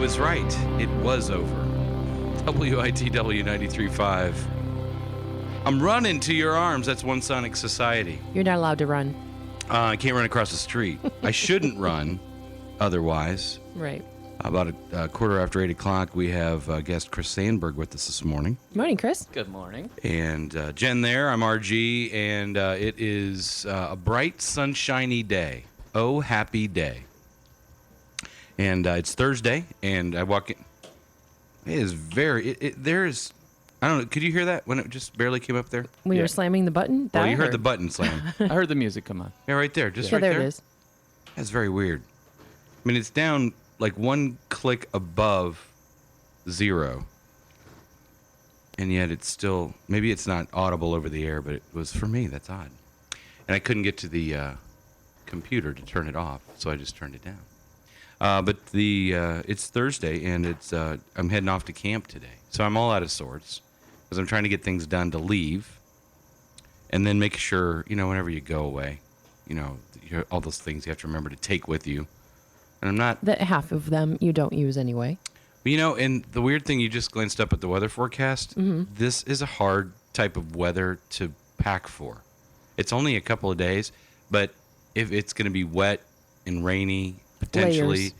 was right. It was over. WITW 93.5. I'm running to your arms. That's One Sonic Society. You're not allowed to run. I can't run across the street. I shouldn't run otherwise. Right. About a quarter after 8 o'clock, we have guest Chris Sandberg with us this morning. Morning, Chris. Good morning. And Jen there, I'm RG, and it is a bright, sunshiny day. Oh, happy day. And it's Thursday, and I walk in. It is very, there's, I don't know, could you hear that when it just barely came up there? When you were slamming the button? Well, That you I heard the button slam. I heard the music come on. Yeah, right there, just Yeah, right there there. it is. That's very weird. I mean, it's down like one click above 0. And yet it's still, maybe it's not audible over the air, but it was for me. That's odd. And I couldn't get to the computer to turn it off, so I just turned it down. But it's Thursday, and it's I'm heading off to camp today. So I'm all out of sorts because I'm trying to get things done to leave and then make sure, whenever you go away, all those things you have to remember to take with you. And I'm not... That half of them you don't use anyway. And the weird thing, you just glanced up at the weather forecast. Mm-hmm. This is a hard type of weather to pack for. It's only a couple of days, but if it's going to be wet and rainy, potentially, Layers.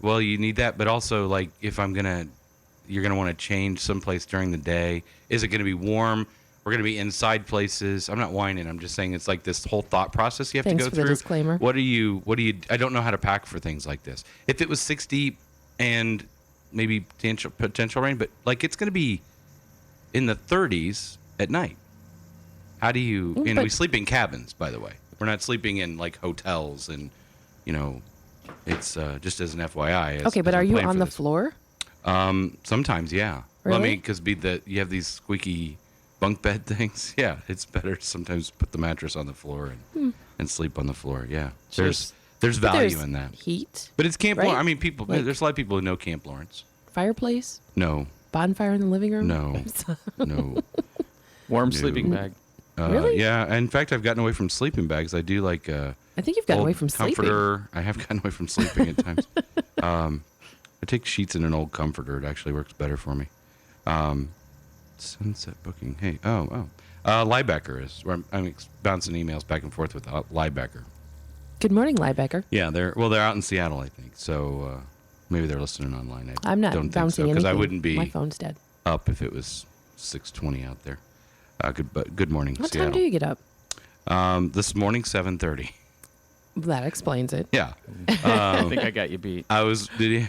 well, you need that. But also, like, if you're going to want to change someplace during the day. Is it going to be warm? We're going to be inside places. I'm not whining. I'm just saying it's like this whole thought process you have Thanks to go for through. the disclaimer. What do you, I don't know how to pack for things like this. If it was 60 and maybe potential rain, but like it's going to be in the 30s at night. How do you, and we sleep in cabins, by the way. We're not sleeping in like hotels and, it's just as an FYI. Okay, but are you on the floor? Sometimes, yeah. Really? Well, I mean, because you have these squeaky bunk bed things. Yeah, it's better to sometimes put the mattress on the floor and sleep on the floor. Yeah, there's value in that. Heat. But it's Camp right? Lawrence. I mean, people. Like- There's a lot of people who know Camp Lawrence. Fireplace? No, Bonfire in the living room? no, no. Warm sleeping bag. Really? Yeah. In fact, I've gotten away from sleeping bags. I do like I think you've gotten away from sleeping. comforter. I have gotten away from sleeping at times. I take sheets in an old comforter. It actually works better for me. Sunset booking. Hey, Liebecker is where I'm bouncing emails back and forth with Liebecker. Good morning, Liebecker. Yeah, they're out in Seattle, I think. So maybe they're listening online. I'm not don't think bouncing so, anything. I wouldn't be My phone's dead. up if it was 6:20 out there. Good morning, What Seattle. time do you get up? This morning, 7:30. That explains it. Yeah. I think I got you beat. Did you?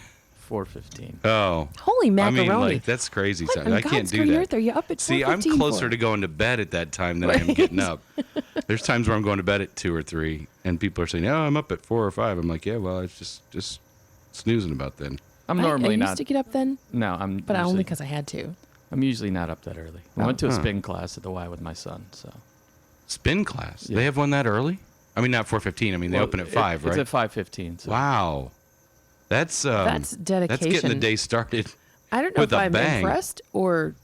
4:15. Oh. Holy macaroni. I mean, like, that's crazy. What Son. on I can't God's do green that. earth are you up at See, I'm 4:15 closer for? to going to bed at that time than I am getting up. There's times where I'm going to bed at 2 or 3, and people are saying, "Oh, I'm up at 4 or 5." I'm like, "Yeah, well, it's just snoozing about then." I'm I normally used not. to get up then, No, I'm. but usually, only because I had to. I'm usually not up that early. I went to a spin class at the Y with my son. So Spin class. Yeah. They have one that early? I mean, not 4:15. I mean, they open at 5, right? It's at 5:15. So. Wow. That's dedication. That's getting the day started. I don't know with if a I'm bang. impressed or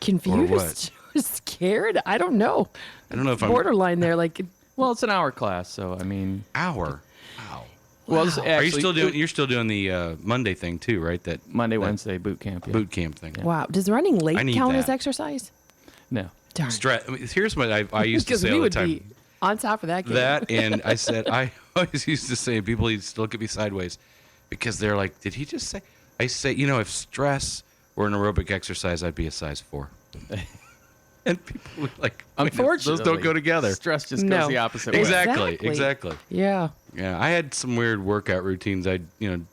confused or scared. I don't know. I don't know if Borderline there, like Well, it's an hour class, so I mean. hour. Wow. Well, it's Are you actually, still doing? You're still doing the Monday thing too, right? That Monday, Wednesday boot camp. Yeah. boot camp thing. wow. Does running late I need count as that. exercise? No. Darn. I mean, here's what I used to Because say we all the would time. be on top of that game. That and I said I always used to say people used to look at me sideways because they're like, did he just say? I say, if stress were an aerobic exercise, I'd be a size 4. And people would like, Unfortunately, those don't go together. Stress just No. goes the opposite way. Exactly. Yeah. Yeah, I had some weird workout routines. I'd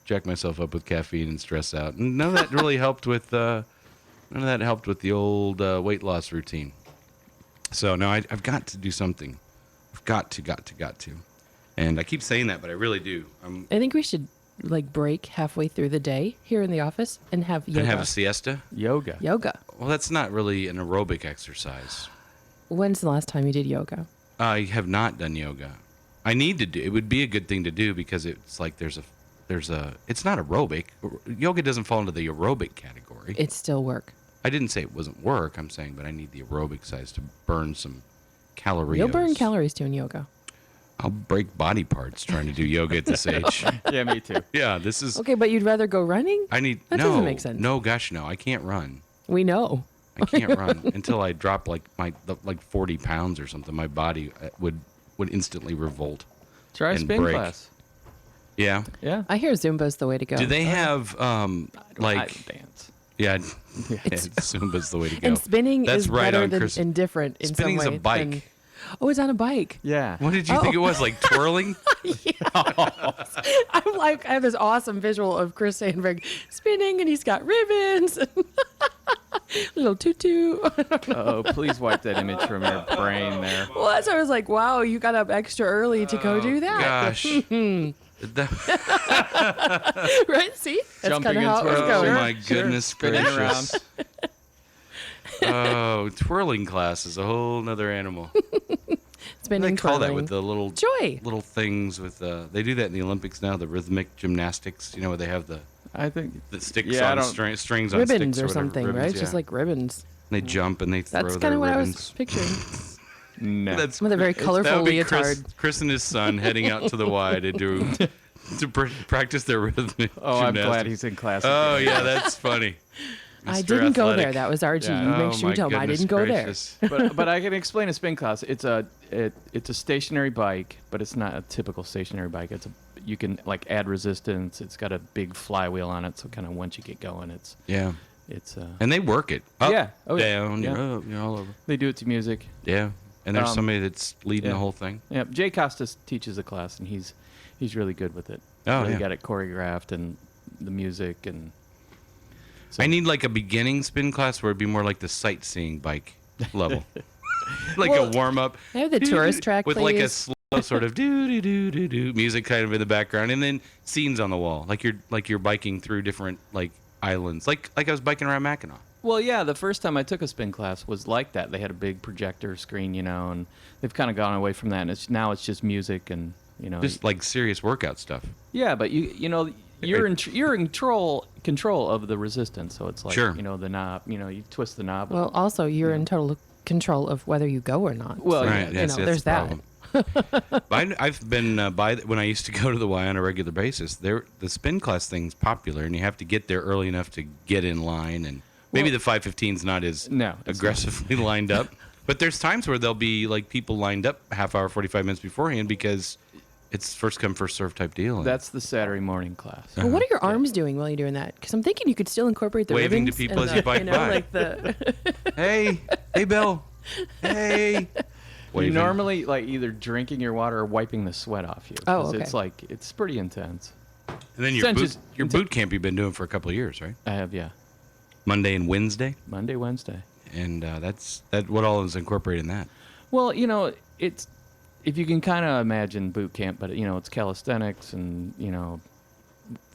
jack myself up with caffeine and stress out, and none of that really helped with the old weight loss routine. So no, I've got to do something. I've got to. And I keep saying that, but I really do. I think we should break halfway through the day here in the office and have yoga. And have a siesta. Yoga. Yoga. Well, that's not really an aerobic exercise. When's the last time you did yoga? I have not done yoga. I need to do. It would be a good thing to do because it's like there's a. It's not aerobic. Yoga doesn't fall into the aerobic category. It's still work. I didn't say it wasn't work. I'm saying, but I need the aerobic size to burn some calories. You'll burn calories doing yoga. I'll break body parts trying to do yoga at this age. Yeah, me too. Yeah, this is. Okay, but you'd rather go running? I need. That no, doesn't make sense. No, gosh, no. I can't run. We know. I can't run until I drop like 40 pounds or something. My body would instantly revolt. Try a and spin break. class. Yeah. Yeah. I hear Zumba's the way to go. Do they have I like? dance. Yeah, Zumba's the way to go. And spinning That's is right better on than Chris. indifferent in Spinning's some a way. bike. Oh, it's on a bike. Yeah. What did you think it was? Like twirling? I'm like, I have this awesome visual of Chris Sandberg spinning, and he's got ribbons, little tutu. Oh, please wipe that image from your brain there. Well, so I was like, wow, you got up extra early to go do that. Gosh. Right? See? That's Jumping kind of how it was and Oh going. my Sure. goodness Spinning gracious. Oh, twirling class is a whole nother animal. Spinning, They call that twirling. with the little Joy. little things with they do that in the Olympics now, the rhythmic gymnastics, where they have the I think. sticks Yeah, I on don't- strings on Ribbons sticks or whatever, something, ribbons, right? yeah. Just like ribbons. They jump and they throw That's their kind of what I ribbons. was picturing. No. That's With a very that colorful would be leotard. Chris and his son heading out to the Y to do practice their rhythmic Oh, I'm glad gymnastics. he's in class. Oh again. yeah, that's funny. I Mr. didn't go Athletic. there. That was RG. Yeah. You Oh, make sure my you tell him I goodness didn't go gracious. but I can explain a spin class. It's a stationary bike, but it's not a typical stationary bike. You can like add resistance. It's got a big flywheel on it, so kind of once you get going, it's Yeah, it's and they work it up, Yeah. Oh, yeah. down, Yeah. you're up, you're all over. they do it to music. Yeah, and there's Um, somebody that's leading yeah. the whole thing. Yeah, Jay Costas teaches a class, and he's really good with it. Oh, really yeah. got it choreographed and the music and. So, I need like a beginning spin class where it'd be more like the sightseeing bike level, like Well, a warm up. I have the tourist track, with like a please. slow sort of do do do do do music kind of in the background, and then scenes on the wall, like you're biking through different like islands, like I was biking around Mackinac. Well, yeah, the first time I took a spin class was like that. They had a big projector screen, and they've kind of gone away from that. And now it's just music and Just like serious workout stuff. yeah, but you're in control of the resistance, so it's like Sure. the knob, you twist the knob. Well, also, you're in total control of whether you go or not. Well, Right, yeah, yes, there's that's that. the problem. I've been when I used to go to the Y on a regular basis. The spin class thing's popular, and you have to get there early enough to get in line. And maybe Well- the 5:15's not as No, it's aggressively lined up. But there's times where there'll be like people lined up half hour, 45 minutes beforehand because it's first come first serve type deal. And that's the Saturday morning class. Well, what are your arms doing while you're doing that? Because I'm thinking you could still incorporate the Waving to ribbons people and as you the, bike by. like the. hey, Bill, hey. You're Waving. normally like either drinking your water or wiping the sweat off you. Oh, 'cause okay. It's pretty intense. And then Senses- your boot camp you've been doing for a couple of years, right? I have, yeah, Monday and Wednesday, Monday, Wednesday. and that's what all is incorporated in that. Well, it's if you can kind of imagine boot camp, but it's calisthenics and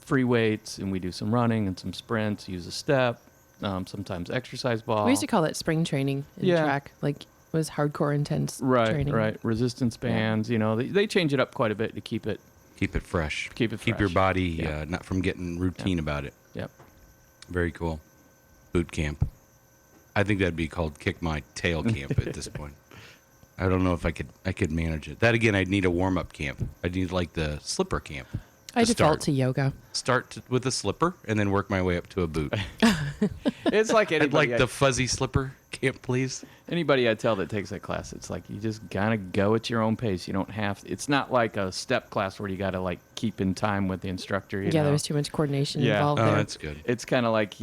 free weights, and we do some running and some sprints. Use a step, sometimes exercise ball. We used to call it spring training in Yeah. track. Like it was hardcore intense right, training. right. Resistance bands. They change it up quite a bit to keep it. Keep it fresh. Keep it Keep your fresh. body Yeah. not from getting routine about it. Yep. Very cool. Boot camp. I think that'd be called kick my tail camp at this point. I don't know if I could manage it. That again, I'd need a warm up camp. I'd need like the slipper camp. I to default start. to yoga. With a slipper and then work my way up to a boot. It's like I'd anybody. like the fuzzy slipper camp, please. Anybody I tell that takes that class, it's like you just gotta go at your own pace. You don't have. It's not like a step class where you gotta like keep in time with the instructor. You Yeah, know? there's too much coordination Yeah. involved Oh, there. that's good. It's kind of like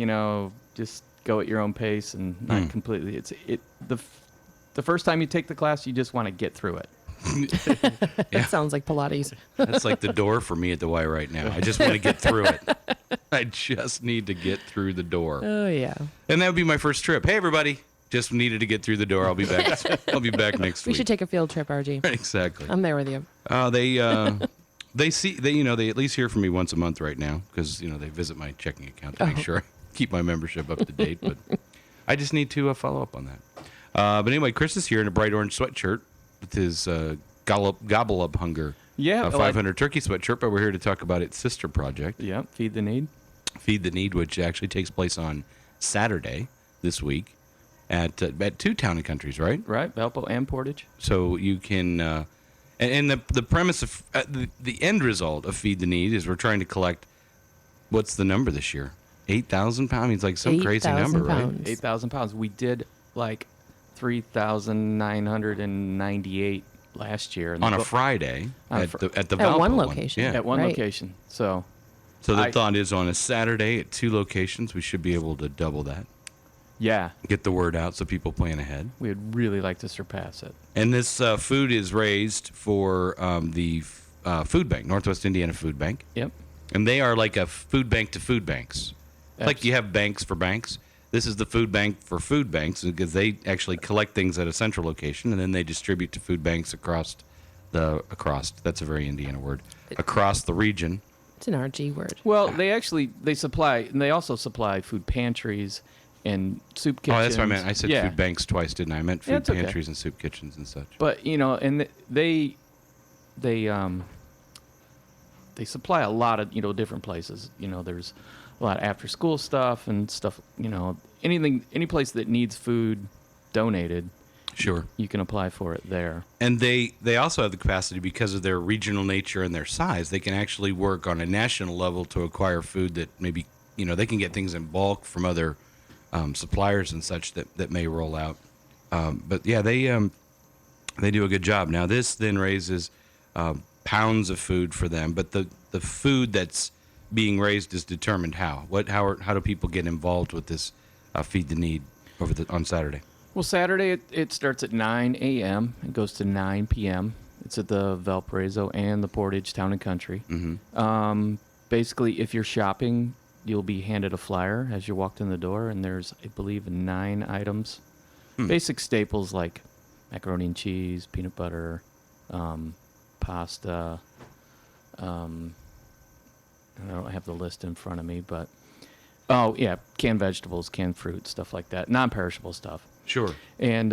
just go at your own pace and not completely. The first time you take the class, you just want to get through it. That sounds like Pilates. That's like the door for me at the Y right now. I just want to get through it. I just need to get through the door. Oh yeah. And that would be my first trip. Hey, everybody. Just needed to get through the door. I'll be back. I'll be back next We week. should take a field trip, RG. Exactly. I'm there with you. They at least hear from me once a month right now because they visit my checking account to make sure I keep my membership up to date. But I just need to follow up on that. But anyway, Chris is here in a bright orange sweatshirt with his Gobble Up Hunger Yeah, 500 turkey sweatshirt. But we're here to talk about its sister project, Yeah, feed the need. Feed the Need, which actually takes place on Saturday this week at two Town and Countries, right? Right, Valpo and Portage. So you can And the premise of the end result of Feed the Need is we're trying to collect, what's the number this year? 8,000 pounds? I mean, it's like some crazy 8,000 number, right? pounds. 8,000 pounds. We did like 3,998 last year. And On the a go- Friday On a at fr- the At Valpo one location. Yeah. at one Right. location. So So the I- thought is on a Saturday at 2 locations, we should be able to double that. yeah, Get the word out so people plan ahead. we would really like to surpass it. And this food is raised for the food bank, Northwest Indiana Food Bank. Yep. And they are like a food bank to food banks. Like you have banks for banks. This is the food bank for food banks because they actually collect things at a central location and then they distribute to food banks across, that's a very Indiana word, across the region. It's an RG word. Well, they supply, and they also supply food pantries and soup kitchens. Oh, that's what I meant. I said Yeah. food banks twice, didn't I? I meant Yeah, food it's okay. pantries and soup kitchens and such. But and they supply a lot of different places. There's a lot of after school stuff and stuff. Any place that needs food donated, Sure. you can apply for it there. And they also have the capacity because of their regional nature and their size. They can actually work on a national level to acquire food that maybe they can get things in bulk from other suppliers and such that may roll out. But yeah, they do a good job. Now this then raises pounds of food for them, but the food that's being raised is determined how. How do people get involved with this Feed the Need on Saturday? Well, Saturday it starts at 9 a.m. It goes to 9 p.m. It's at the Valparaiso and the Portage Town and Country. Mm-hmm. Basically, if you're shopping, you'll be handed a flyer as you walked in the door, and there's, I believe, 9 items. Basic staples like macaroni and cheese, peanut butter, pasta. I don't have the list in front of me, but canned vegetables, canned fruit, stuff like that, non-perishable stuff. Sure. And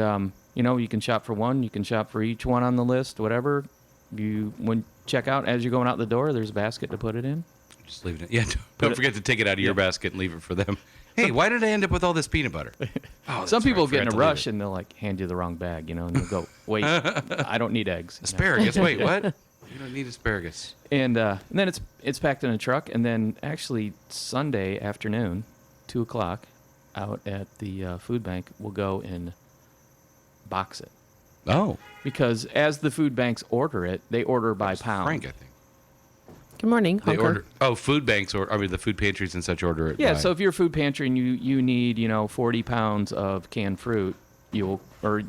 you can shop for one, you can shop for each one on the list, whatever. When check out as you're going out the door, there's a basket to put it in. Just leave it. Yeah. Don't forget to take it out of your basket and leave it for them. Hey, why did I end up with all this peanut butter? Oh, Some people get in a forgot to leave rush it. and they'll hand you the wrong bag, and you'll go, wait, I don't need eggs. Asparagus. Wait, what? You don't need asparagus. And then it's packed in a truck, and then actually Sunday afternoon, 2:00, out at the food bank, we'll go and box it. Oh, Because as the food banks order it, they order by pound. Frank, I think. Good morning, They Hunker. order. Oh, food banks the food pantries and such order it. Yeah, by- so if you're a food pantry and you need 40 pounds of canned fruit, you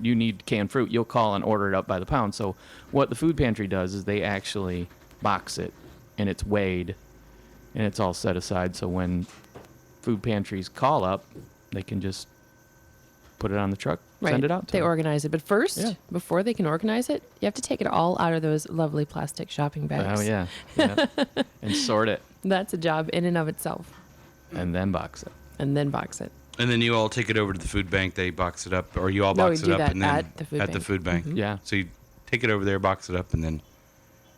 need canned fruit, you'll call and order it up by the pound. So what the food pantry does is they actually box it, and it's weighed, and it's all set aside. So when food pantries call up, they can just put it on the truck, send it out to They them. organize it. But first, Yeah. before they can organize it, you have to take it all out of those lovely plastic shopping bags. Oh yeah, yeah. And sort it, That's a job in and of itself. and then box it. And then box it. And then you all take it over to the food bank. They box it up, or you all No, box we it do up that and then at the food bank. food bank. Yeah, So you take it over there, box it up, and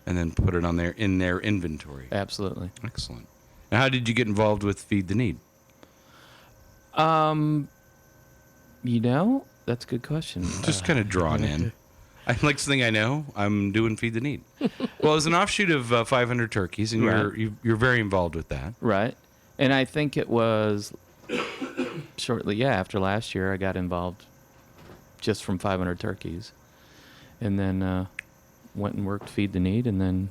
then put it on there in their inventory. absolutely. Excellent. Now, how did you get involved with Feed the Need? That's a good question. Just kind of drawn in. Next thing I know, I'm doing Feed the Need. Well, it was an offshoot of 500 Turkeys, and Right. you're very involved with that. Right. And I think it was shortly, after last year, I got involved just from 500 turkeys. And then went and worked Feed the Need, and then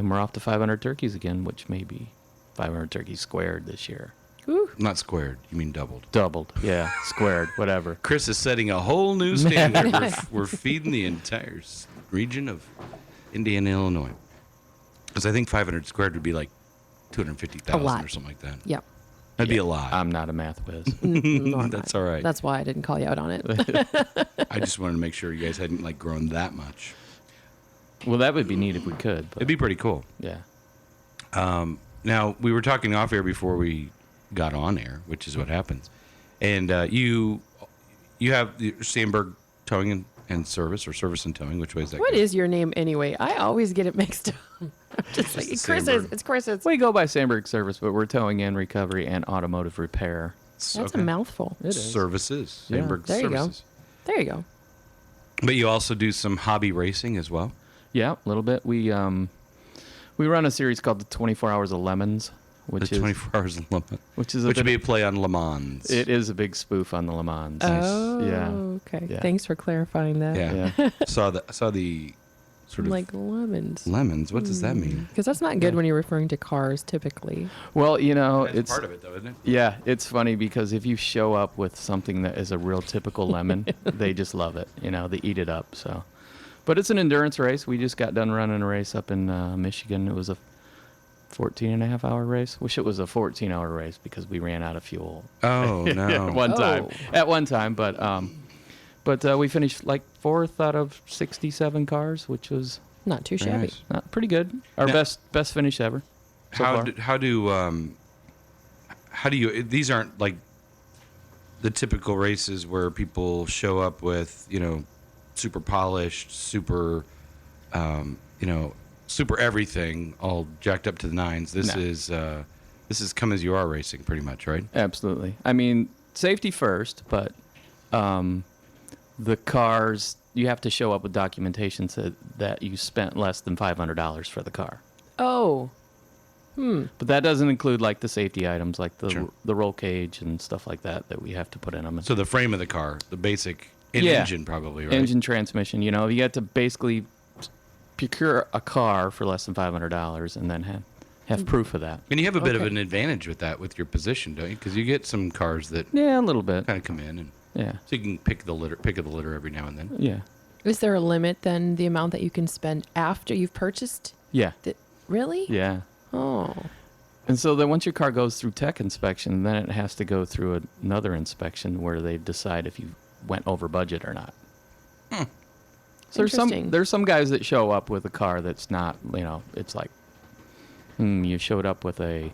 we're off to 500 turkeys again, which may be 500 turkeys squared this year. Whew. Not squared. You mean doubled. Doubled. Yeah, squared, whatever. Chris is setting a whole new standard. We're feeding the entire region of Indiana, Illinois. Because I think 500 squared would be like 250,000 lot. or something like that. Yep. That'd be a lot. I'm not a math whiz. No, I'm That's not. all right. That's why I didn't call you out on it. I just wanted to make sure you guys hadn't grown that much. Well, that would be neat if we could. But It'd be pretty cool. yeah. Now, we were talking off air before we got on air, which is what happens. And you have the Sandberg Towing and Service, or Service and Towing, which way is that? What go? is your name anyway? I always get it mixed up. I'm just like, Just Chris's. Sandberg. It's Chris's. We go by Sandberg Service, but we're towing and recovery and automotive repair. That's Okay. a mouthful. It is. Services. Yeah. Sandberg There you go. Services. There you go. But you also do some hobby racing as well. Yeah, a little bit. We run a series called the 24 Hours of Lemons, which The is 24 Hours of Le Mans. which Which would be a play on Le Mans. it is a big spoof on the Le Mans. Oh, Yeah. okay. Yeah. Thanks for clarifying that. Yeah. Yeah. saw the sort of Like lemons. lemons. What does that mean? Because that's not good when you're referring to cars typically. Well, That's it's part of it, though, isn't it? yeah, it's funny because if you show up with something that is a real typical lemon, they just love it. They eat it up. So, but it's an endurance race. We just got done running a race up in Michigan. It was a 14.5-hour race. Wish it was a 14-hour race because we ran out of fuel. Oh no. At one time, but we finished like 4th out of 67 cars, which was Not too Very shabby. nice. not pretty good. Our Now- best finish ever. So far. How do you? These aren't like the typical races where people show up with super polished, super super everything, all jacked up to the nines. This No. is come as you are racing, pretty much, right? Absolutely. I mean, safety first, but the cars, you have to show up with documentation that you spent less than $500 for the car. Oh, But that doesn't include like the safety items, like Sure. the roll cage and stuff like that we have to put in them. So the frame of the car, the basic engine, probably, right? Engine, transmission. You have to basically procure a car for less than $500 and then have proof of that. And you have a bit of Okay. an advantage with that, with your position, don't you? Because you get some cars that Yeah, a little bit. kind of come in, and Yeah, so you can pick of the litter every now and then. yeah, is there a limit then the amount that you can spend after you've purchased? yeah, Really? yeah. Oh, And so then once your car goes through tech inspection, then it has to go through another inspection where they decide if you went over budget or not. So Interesting. there's some guys that show up with a car that's not, it's like, you showed up with a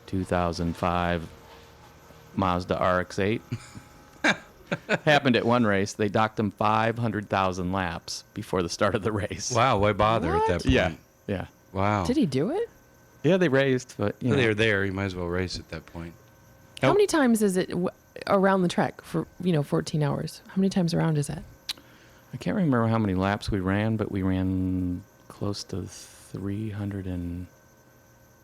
2005 Mazda RX-8. Happened at one race. They docked them 500,000 laps before the start of the race. Wow, why bother at that What? point? Yeah, yeah. Wow. did he do it? Yeah, they raced, but, They're there. You might as well race at that point. How many times is it around the track for 14 hours? How many times around is that? I can't remember how many laps we ran, but we ran close to 300 and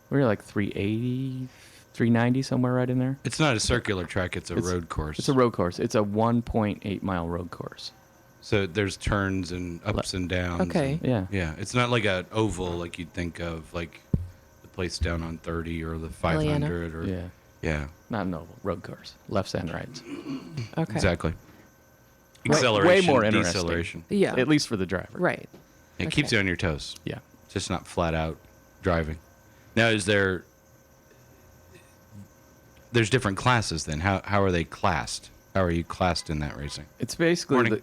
we were like 380, 390, somewhere right in there. It's not a circular track. It's a road course. It's a road course. It's a 1.8 mile road course. So there's turns and ups and downs. Okay. and- Yeah. yeah. It's not like an oval like you'd think of, like the place down on 30 or the 500 or. Yeah. Yeah. Not an oval, road course. Lefts and rights. Okay. Exactly. Way Acceleration, more interesting. deceleration. Yeah. At least for the driver. Right. It keeps Okay. you on your toes. Yeah. It's just not flat out driving. Now, there's different classes then? How are they classed? How are you classed in that racing? It's basically Morning. the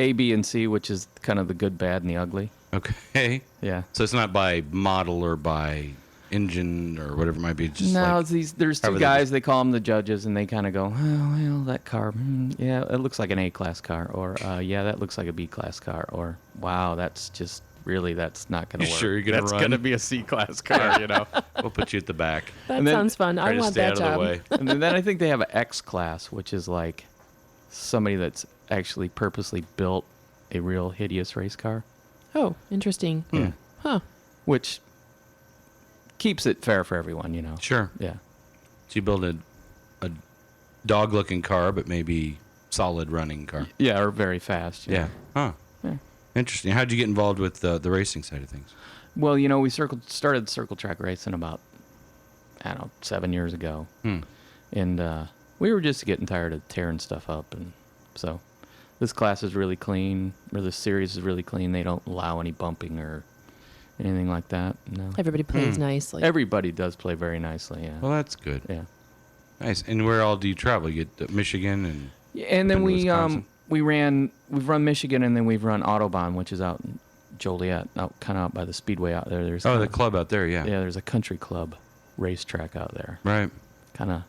A, B, and C, which is kind of the good, bad, and the ugly. Okay. Yeah. So it's not by model or by engine or whatever it might be. It's just No, like, it's these. There's however two they guys. just- They call them the judges, and they kind of go, "Oh, well, that car, yeah, it looks like an A-class car," or "Yeah, that looks like a B-class car," or "Wow, that's just really that's not going to You work. sure you're gonna That's run?" going to be a C-class car, we'll put you at the back. That And then sounds fun. Try I to want stay that out of job. the way. And then I think they have an X-class, which is like somebody that's actually purposely built a real hideous race car, Oh, interesting. Yeah. Huh. which keeps it fair for everyone. Sure. Yeah. So you build a dog-looking car, but maybe solid running car. Yeah, or very fast. Yeah. Huh. Yeah. Interesting. How'd you get involved with the racing side of things? Well, we started circle track racing about, 7 years ago. And we were just getting tired of tearing stuff up. And so this class is really clean, or this series is really clean. They don't allow any bumping or anything like that. No. Everybody plays nicely. Everybody does play very nicely, yeah. Well, that's good. Yeah. Nice. And where all do you travel? You get to Michigan and Yeah, and then Up into Wisconsin? we've run Michigan, and then we've run Autobahn, which is out in Joliet, kind of out by the speedway out there. There's the kinda- club out there. Yeah. yeah, there's a country club racetrack out there. Right. Kind of.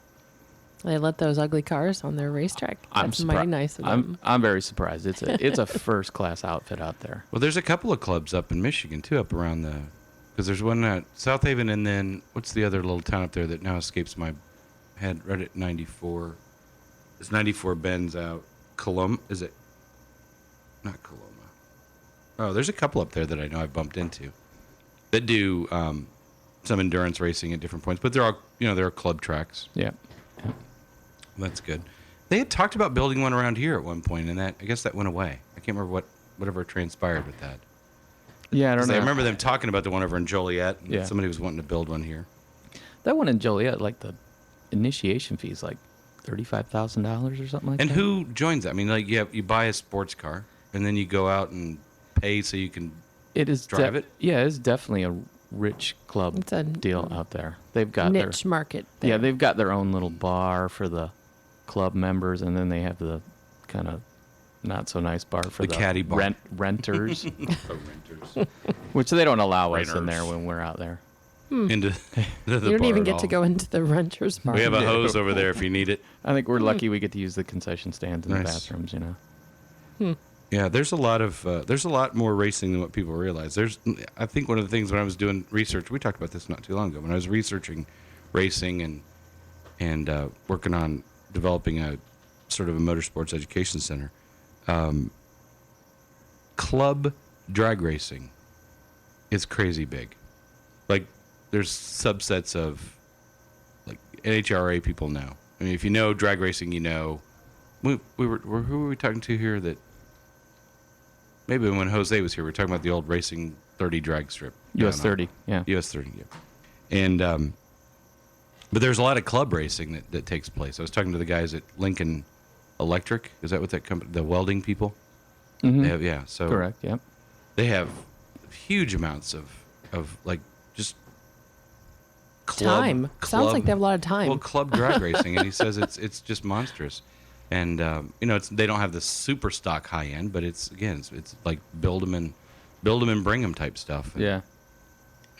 They let those ugly cars on their racetrack. That's mighty nice of them. I'm very surprised. It's a first class outfit out there. Well, there's a couple of clubs up in Michigan too, up around because there's one at South Haven, and then what's the other little town up there that now escapes my head? Right at 94. It's 94 bends out. Is it? Not Coloma. Oh, there's a couple up there that I know I've bumped into that do some endurance racing at different points, but they're all, there are club tracks. Yeah. That's good. They had talked about building one around here at one point, and I guess that went away. I can't remember whatever transpired with that. Yeah, I don't 'Cause know. I remember them talking about the one over in Joliet. And Yeah. Somebody was wanting to build one here. That one in Joliet, like the initiation fee is like $35,000 or something like And that. who joins that? I mean, like, you buy a sports car, and then you go out and pay so you can. It is drive it? Yeah, it's definitely a rich club It's a deal out there. They've got niche market. There. Yeah, they've got their own little bar for the club members, and then they have the kind of not so nice bar for The caddy bar. renters, Renters. which they don't allow us in Renters. there when we're out there. into the You don't bar even at get to all. go into the renters bar. We have a hose over there if you need it. I think we're lucky we get to use the concession stands in the Nice. bathrooms. Yeah, there's a lot more racing than what people realize. I think one of the things when I was doing research, we talked about this not too long ago, when I was researching racing and working on developing a sort of a motorsports education center, club drag racing is crazy big. Like, there's subsets of, like, NHRA people know. I mean, if you know drag racing, you know. Who were we talking to here that? Maybe when Jose was here, we were talking about the old Racing 30 drag strip. US down 30, yeah. US 30, yeah. And, but there's a lot of club racing that takes place. I was talking to the guys at Lincoln Electric. Is that what that company, the welding people? Mhm. They have, yeah. So Correct. Yep. they have huge amounts of like just club. Time. Sounds like they have a lot of time. Well, club drag racing, and he says it's just monstrous. And they don't have the super stock high end, but it's like build them and bring them type stuff. Yeah.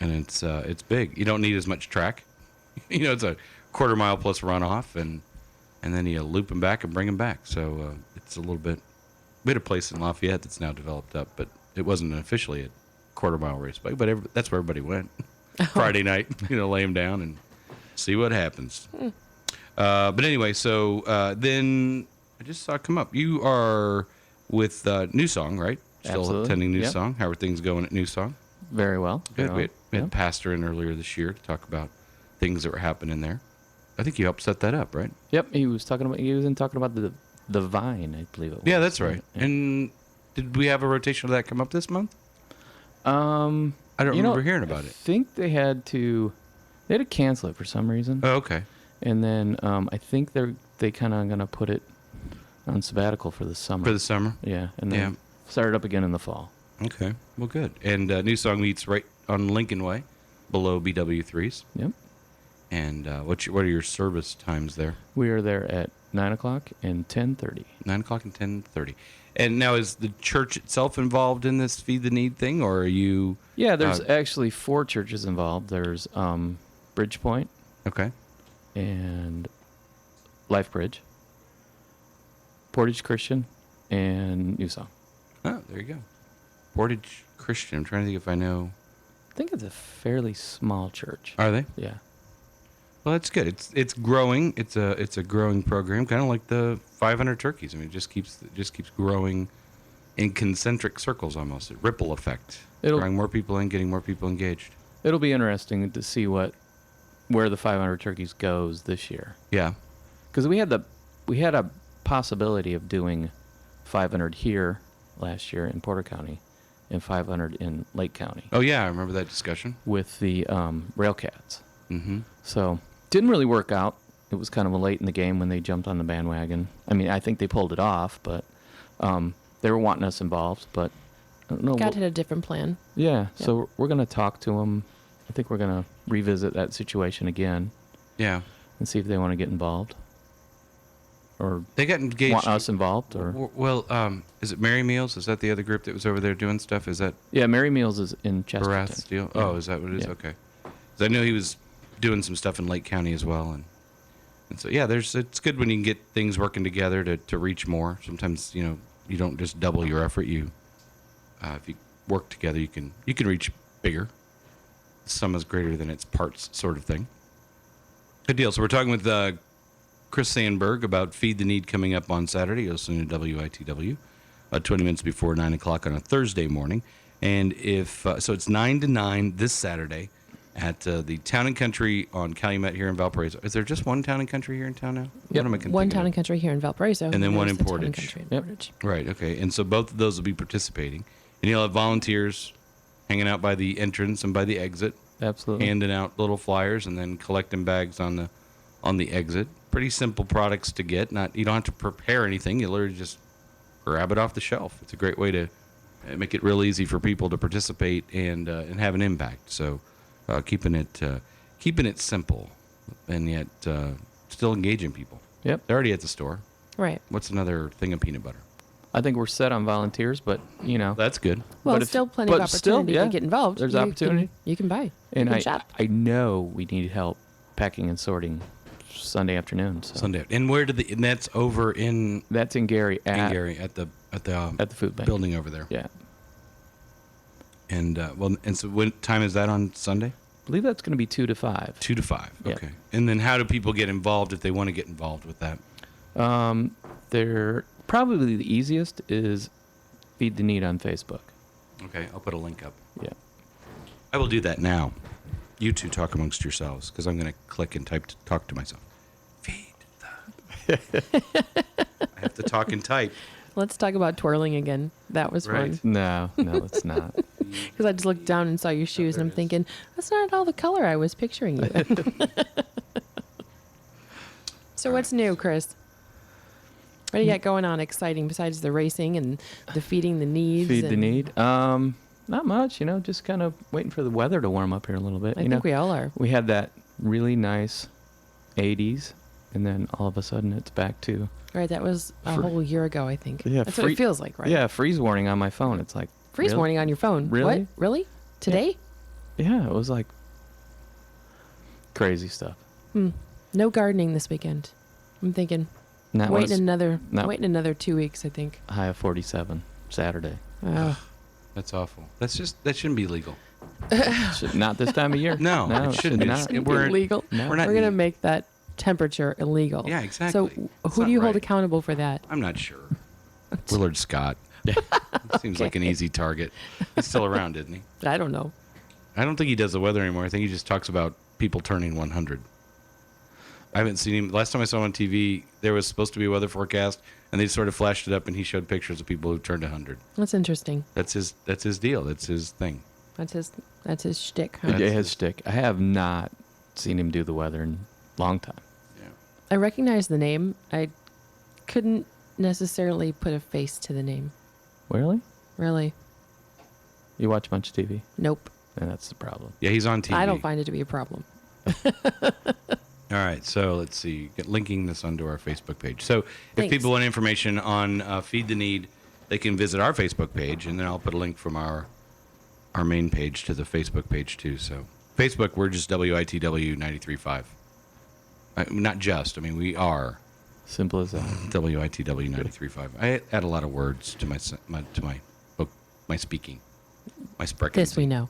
And it's big. You don't need as much track. It's a quarter mile plus runoff, and then you loop them back and bring them back. So it's a little bit. We had a place in Lafayette that's now developed up, but it wasn't officially a quarter mile race bike. But that's where everybody went. Friday night, lay them down and see what happens. But anyway, so then I just saw it come up. You are with New Song, right? Still Absolutely. attending New Yep. Song. How are things going at New Song? Very well. Good. Very We well. had Pastor in earlier this year to talk about things that were happening there. I think you helped set that up, right? Yep. He was talking about the Vine, I believe it was. Yeah, that's right. Yeah. And did we have a rotation of that come up this month? I don't You know, remember hearing about I it. think they had to cancel it for some reason. Oh, okay. And then I think they kind of gonna put it on sabbatical for the summer. For the summer? Yeah, and then start it up again in the fall. Okay. Well, good. And New Song meets right on Lincoln Way, below BW3s. Yep. And what are your service times there? We are there at 9:00 and 10:30. 9 o'clock and 10:30. And now, is the church itself involved in this Feed the Need thing, or are you? Yeah, there's actually 4 churches involved. There's Bridgepoint Okay. and Life Bridge, Portage Christian, and New Song. Oh, there you go. Portage Christian. I'm trying to think if I know. I think it's a fairly small church. Are they? Yeah. Well, that's good. It's growing. It's a growing program, kind of like the 500 turkeys. I mean, it just keeps growing in concentric circles almost. A ripple effect. Drawing more people in, getting more people engaged. It'll be interesting to see where the 500 turkeys goes this year. Yeah. Because we had a possibility of doing 500 here last year in Porter County and 500 in Lake County Oh yeah, I remember that discussion. with the Railcats. Mm-hmm. So didn't really work out. It was kind of late in the game when they jumped on the bandwagon. I mean, I think they pulled it off, but they were wanting us involved. But I don't know. Got to a different plan. Yeah. So we're going to talk to them. I think we're going to revisit that situation again Yeah. and see if they want to get involved or They got engaged. want us involved. Or Well, is it Merry Meals? Is that the other group that was over there doing stuff? Is that yeah, Mary Meals is in Chesterton. Barath Steel? Yeah. Oh, is that what it is? Yeah. Okay. 'Cause I know he was doing some stuff in Lake County as well, and so yeah, it's good when you can get things working together to reach more. Sometimes you don't just double your effort. If you work together, you can reach bigger. The sum is greater than its parts, sort of thing. Good deal. So we're talking with Chris Sandberg about Feed the Need coming up on Saturday. You're listening to WITW. 20 minutes before 9 o'clock on a Thursday morning. And if so, it's 9 to 9 this Saturday at the Town and Country on Calumet here in Valparaiso. Is there just one Town and Country here in town now? Yep. What am I One thinking Town of? and Country here in Valparaiso. And then one there's in the Town and Portage. Country in Yep. Portage. Right, okay. And so both of those will be participating. And you'll have volunteers hanging out by the entrance and by the exit, Absolutely. handing out little flyers and then collecting bags on the exit. Pretty simple products to get. You don't have to prepare anything. You literally just grab it off the shelf. It's a great way to make it real easy for people to participate and have an impact. So keeping it simple and yet still engaging people. Yep. They're already at the store. Right. What's another thing of peanut butter? I think we're set on volunteers, but That's good. Well, But if- still plenty of but still, opportunity yeah, to get involved. there's You opportunity. You can buy. and you can I shop. I know we need help packing and sorting Sunday afternoon. So Sunday. And where did and that's over in that's in Gary Gary at the at the food bank. building over there. Yeah, And and so what time is that on Sunday? I believe that's going to be 2 to 5. 2 to 5. Yeah. Okay. And then how do people get involved if they want to get involved with that? They're probably the easiest is Feed the Need on Facebook. Okay, I'll put a link up. Yeah. I will do that now. You two talk amongst yourselves because I'm going to click and type to talk to myself. Feed the. I have to talk and type. Let's talk about twirling again. That was Right. fun. No, it's not. Because I just looked down and saw your shoes, there and it I'm is. thinking, that's not at all the color I was picturing you in. So what's new, Chris? What do you got going on exciting besides the racing and the feeding the needs? Feed the and- Need. Not much, just kind of waiting for the weather to warm up here a little bit. I think we all are. We had that really nice 80s, and then all of a sudden it's back to Right, that was a whole year ago, I think. Yeah, That's what it feels like, right? yeah, freeze warning on my phone. It's like Freeze really? warning on your phone. Really? What? Really? Today? Yeah, it was like crazy stuff. No gardening this weekend. I'm thinking Not when waiting it's another 2 weeks, I think. high of 47 Saturday. Oh. That's awful. That shouldn't be legal. Not this time of year. No, it shouldn't be. not. We're- illegal. No. We're not. We're going to make that temperature illegal. Yeah, exactly. So That's who not do you hold right. accountable for that? I'm not sure. Willard Scott. Seems like an easy target. He's still around, isn't he? I don't know. I don't think he does the weather anymore. I think he just talks about people turning 100. I haven't seen him. Last time I saw him on TV, there was supposed to be a weather forecast, and they sort of flashed it up, and he showed pictures of people who turned 100. That's interesting. That's his deal. That's his thing. That's his shtick. Huh? Yeah, his shtick. I have not seen him do the weather in a long time. Yeah. I recognize the name. I couldn't necessarily put a face to the name. Really? Really? You watch a bunch of TV? Nope. And that's the problem. Yeah, he's on TV. I don't find it to be a problem. All right, so let's see. Linking this onto our Facebook page. So if Thanks. people want information on Feed the Need, they can visit our Facebook page, and then I'll put a link from our main page to the Facebook page too. So Facebook, we're just WITW 93.5. Not just. I mean, we are Simple as that. WITW 93.5. I add a lot of words to my book, my speaking, my sprechen. This we know.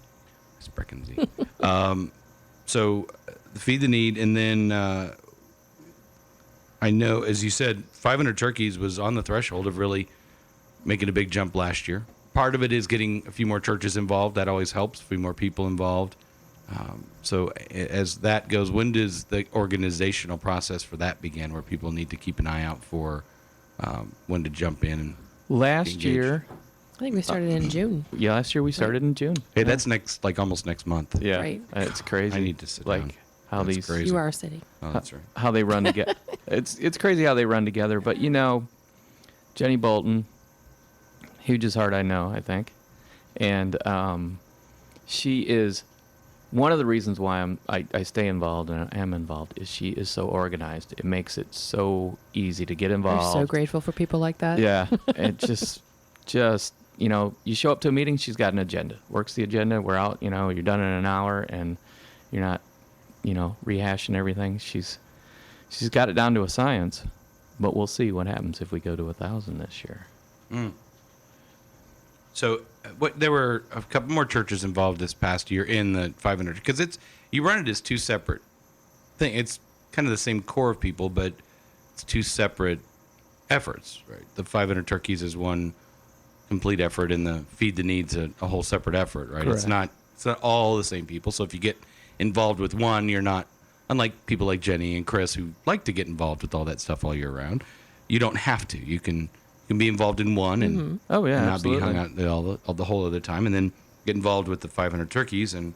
Sprechen. So Feed the Need, and then I know, as you said, 500 turkeys was on the threshold of really making a big jump last year. Part of it is getting a few more churches involved. That always helps, a few more people involved. So as that goes, when does the organizational process for that begin, where people need to keep an eye out for when to jump in? And, Last Engaged. year, I think we started in June. yeah, last year we started in June. hey, that's almost next month. Yeah, Right. It's crazy. I need to sit like down. how That's these crazy. You are sitting. Oh, that's right. how they run together. It's crazy how they run together. But Jenny Bolton, huge as heart, I know. I think, and she is one of the reasons why I stay involved and I am involved is she is so organized. It makes it so easy to get We're involved. so grateful for people like that. Yeah, it just you show up to a meeting, she's got an agenda. Works the agenda. We're out. You're done in an hour, and you're not, rehashing everything. She's got it down to a science. But we'll see what happens if we go to 1,000 this year. So, there were a couple more churches involved this past year in the 500 because you run it as two separate things. It's kind of the same core of people, but it's two separate efforts, right? The 500 turkeys is one complete effort, and the feed the needs a whole separate effort, right? It's not all the same people. So if you get involved with one, you're not, unlike people like Jenny and Chris who like to get involved with all that stuff all year round. You don't have to. You can be involved in one and Oh yeah, and not absolutely. be hung out all the whole other time, and then get involved with the 500 turkeys. And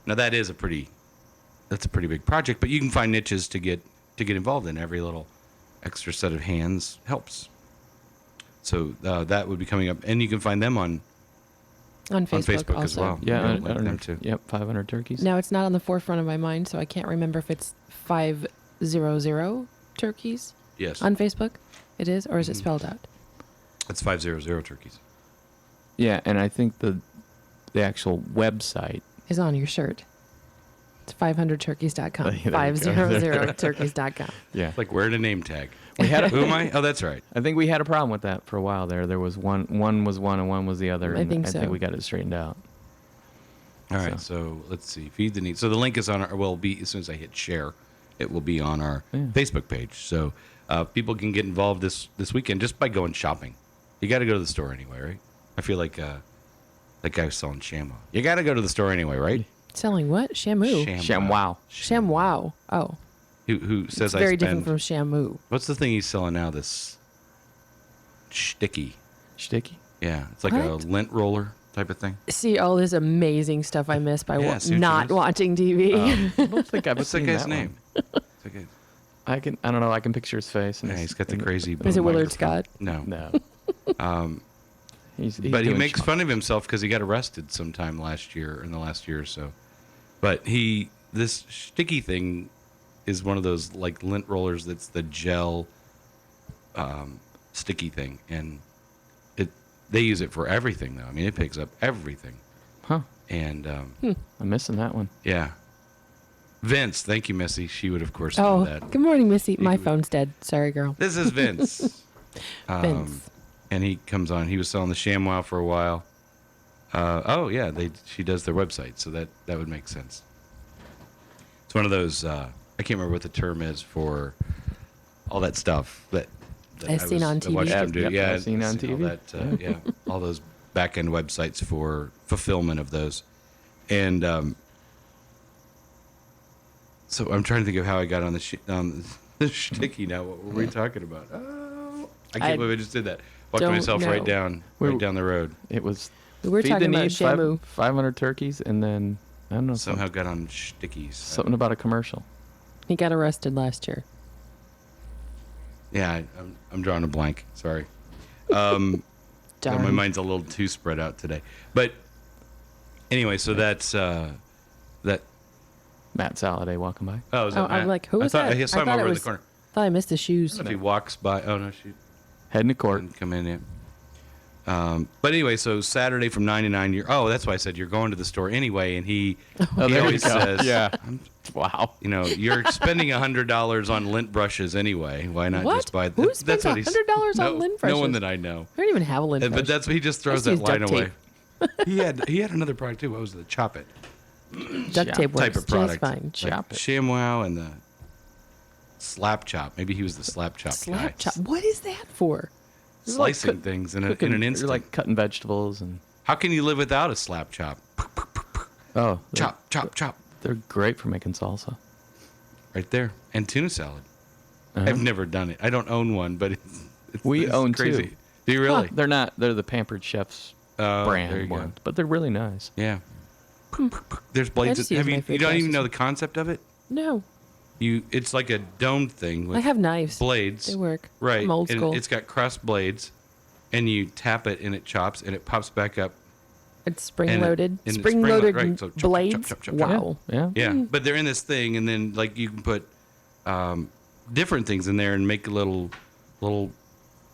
now that's a pretty big project, but you can find niches to get involved in. Every little extra set of hands helps. So that would be coming up, and you can find them on Facebook also. as well. Yeah, link them too. Yep, 500 turkeys. Now, it's not on the forefront of my mind, so I can't remember if it's 500 turkeys Yes, on Facebook. It is, or is it spelled out? it's 500 turkeys. Yeah, and I think the actual website. Is on your shirt. It's 500turkeys.com. There you go. 500turkeys.com. Yeah, It's like wearing a name tag. we had. Who am I? Oh, that's right. I think we had a problem with that for a while there. There was one was one and one was the other. I And think I so. think we got it straightened out. All right, so let's see. Feed the need. So the link is on our, will be, as soon as I hit share, it will be on our Facebook page. So people can get involved this weekend just by going shopping. You got to go to the store anyway, right? I feel like that guy was selling ShamWow. You got to go to the store anyway, right? Selling what? Shamu. ShamWow. ShamWow. Oh. Who says It's very I spend, different from Shamu. what's the thing he's selling now? This sticky. Sticky. Yeah, it's like What? a lint roller type of thing. See all this amazing stuff I miss by Yeah, see what you not missed? watching TV. I don't think I've What's that seen guy's that name? one. It's like a- I don't know. I can picture his face. And yeah, his- he's got the and- crazy. Is it boom Willard microphone. Scott? No. No. He's But he doing makes schmuck. fun of himself because he got arrested sometime in the last year or so. But this sticky thing is one of those like lint rollers that's the gel sticky thing, and they use it for everything though. I mean, it picks up everything, Huh. and I'm missing that one. yeah. Vince, thank you, Missy. She would of course know Oh, that. good morning, Missy. My would- phone's dead. Sorry, girl. This is Vince. Vince. And he comes on. He was selling the ShamWow for a while. Oh yeah, she does their website, so that would make sense. It's one of those. I can't remember what the term is for all that stuff that As seen on I watched TV. him do. Yep, Yeah, as seen on all TV. that, yeah, all those back end websites for fulfillment of those, and so I'm trying to think of how I got on the sticky now. What were we talking about? Oh, I can't I believe I just did that. Walked don't myself right know. down the road. It was. We were Feed talking the about Need, Shamu. 500 turkeys, and then I don't know Somehow got on stickies. something about a commercial. He got arrested last year. Yeah, I'm drawing a blank. Sorry. My Darn. mind's a little too spread out today. But anyway, so that's that. Matt Saladay walking by. Oh, is that Oh, I'm Matt? like, who was I thought, that? I saw I him thought over it in was- the corner. Thought I missed the shoes. If he walks by, oh no, she Heading to court. didn't come in yet. But anyway, so Saturday from 9 to 9. That's why I said you're going to the store anyway, and he Oh, he there you always go. says, Yeah. Wow. You're spending $100 on lint brushes anyway. Why not What? just buy? Who spends what he's- $100 on no, lint No one brushes? that I know. I don't even have a lint brush. But that's he just throws I just that use line duct away. he had another product too. What was it? The Chop It duct tape works type of product. just fine. Chop it. ShamWow and the Slap Chop. Maybe he was the Slap Chop guy. Slap chop. What is that for? It's like Slicing cook- things in Cooking, an you're instant. like cutting vegetables and How can you live without a Slap Chop? oh, Chop, chop, chop. They're great for making salsa. Right there. And tuna salad. Uh-huh. I've never done it. I don't own one, but We it's own crazy. two. Do you really? They're not. They're the Pampered Chef's Oh, there brand you go. ones, but they're really nice. Yeah. There's blades. just use Have my you food don't even processor. know the concept of it? No. It's like a domed thing with I have knives. blades. They work. Right. I'm old and school. it's got crossed blades, and you tap it and it chops and it pops back up. It's spring-loaded. and it's Spring-loaded right, so chop, chop, blades. chop, chop, chop, chop. Wow. Yeah. Yeah, but they're in this thing, and then like you can put different things in there and make a little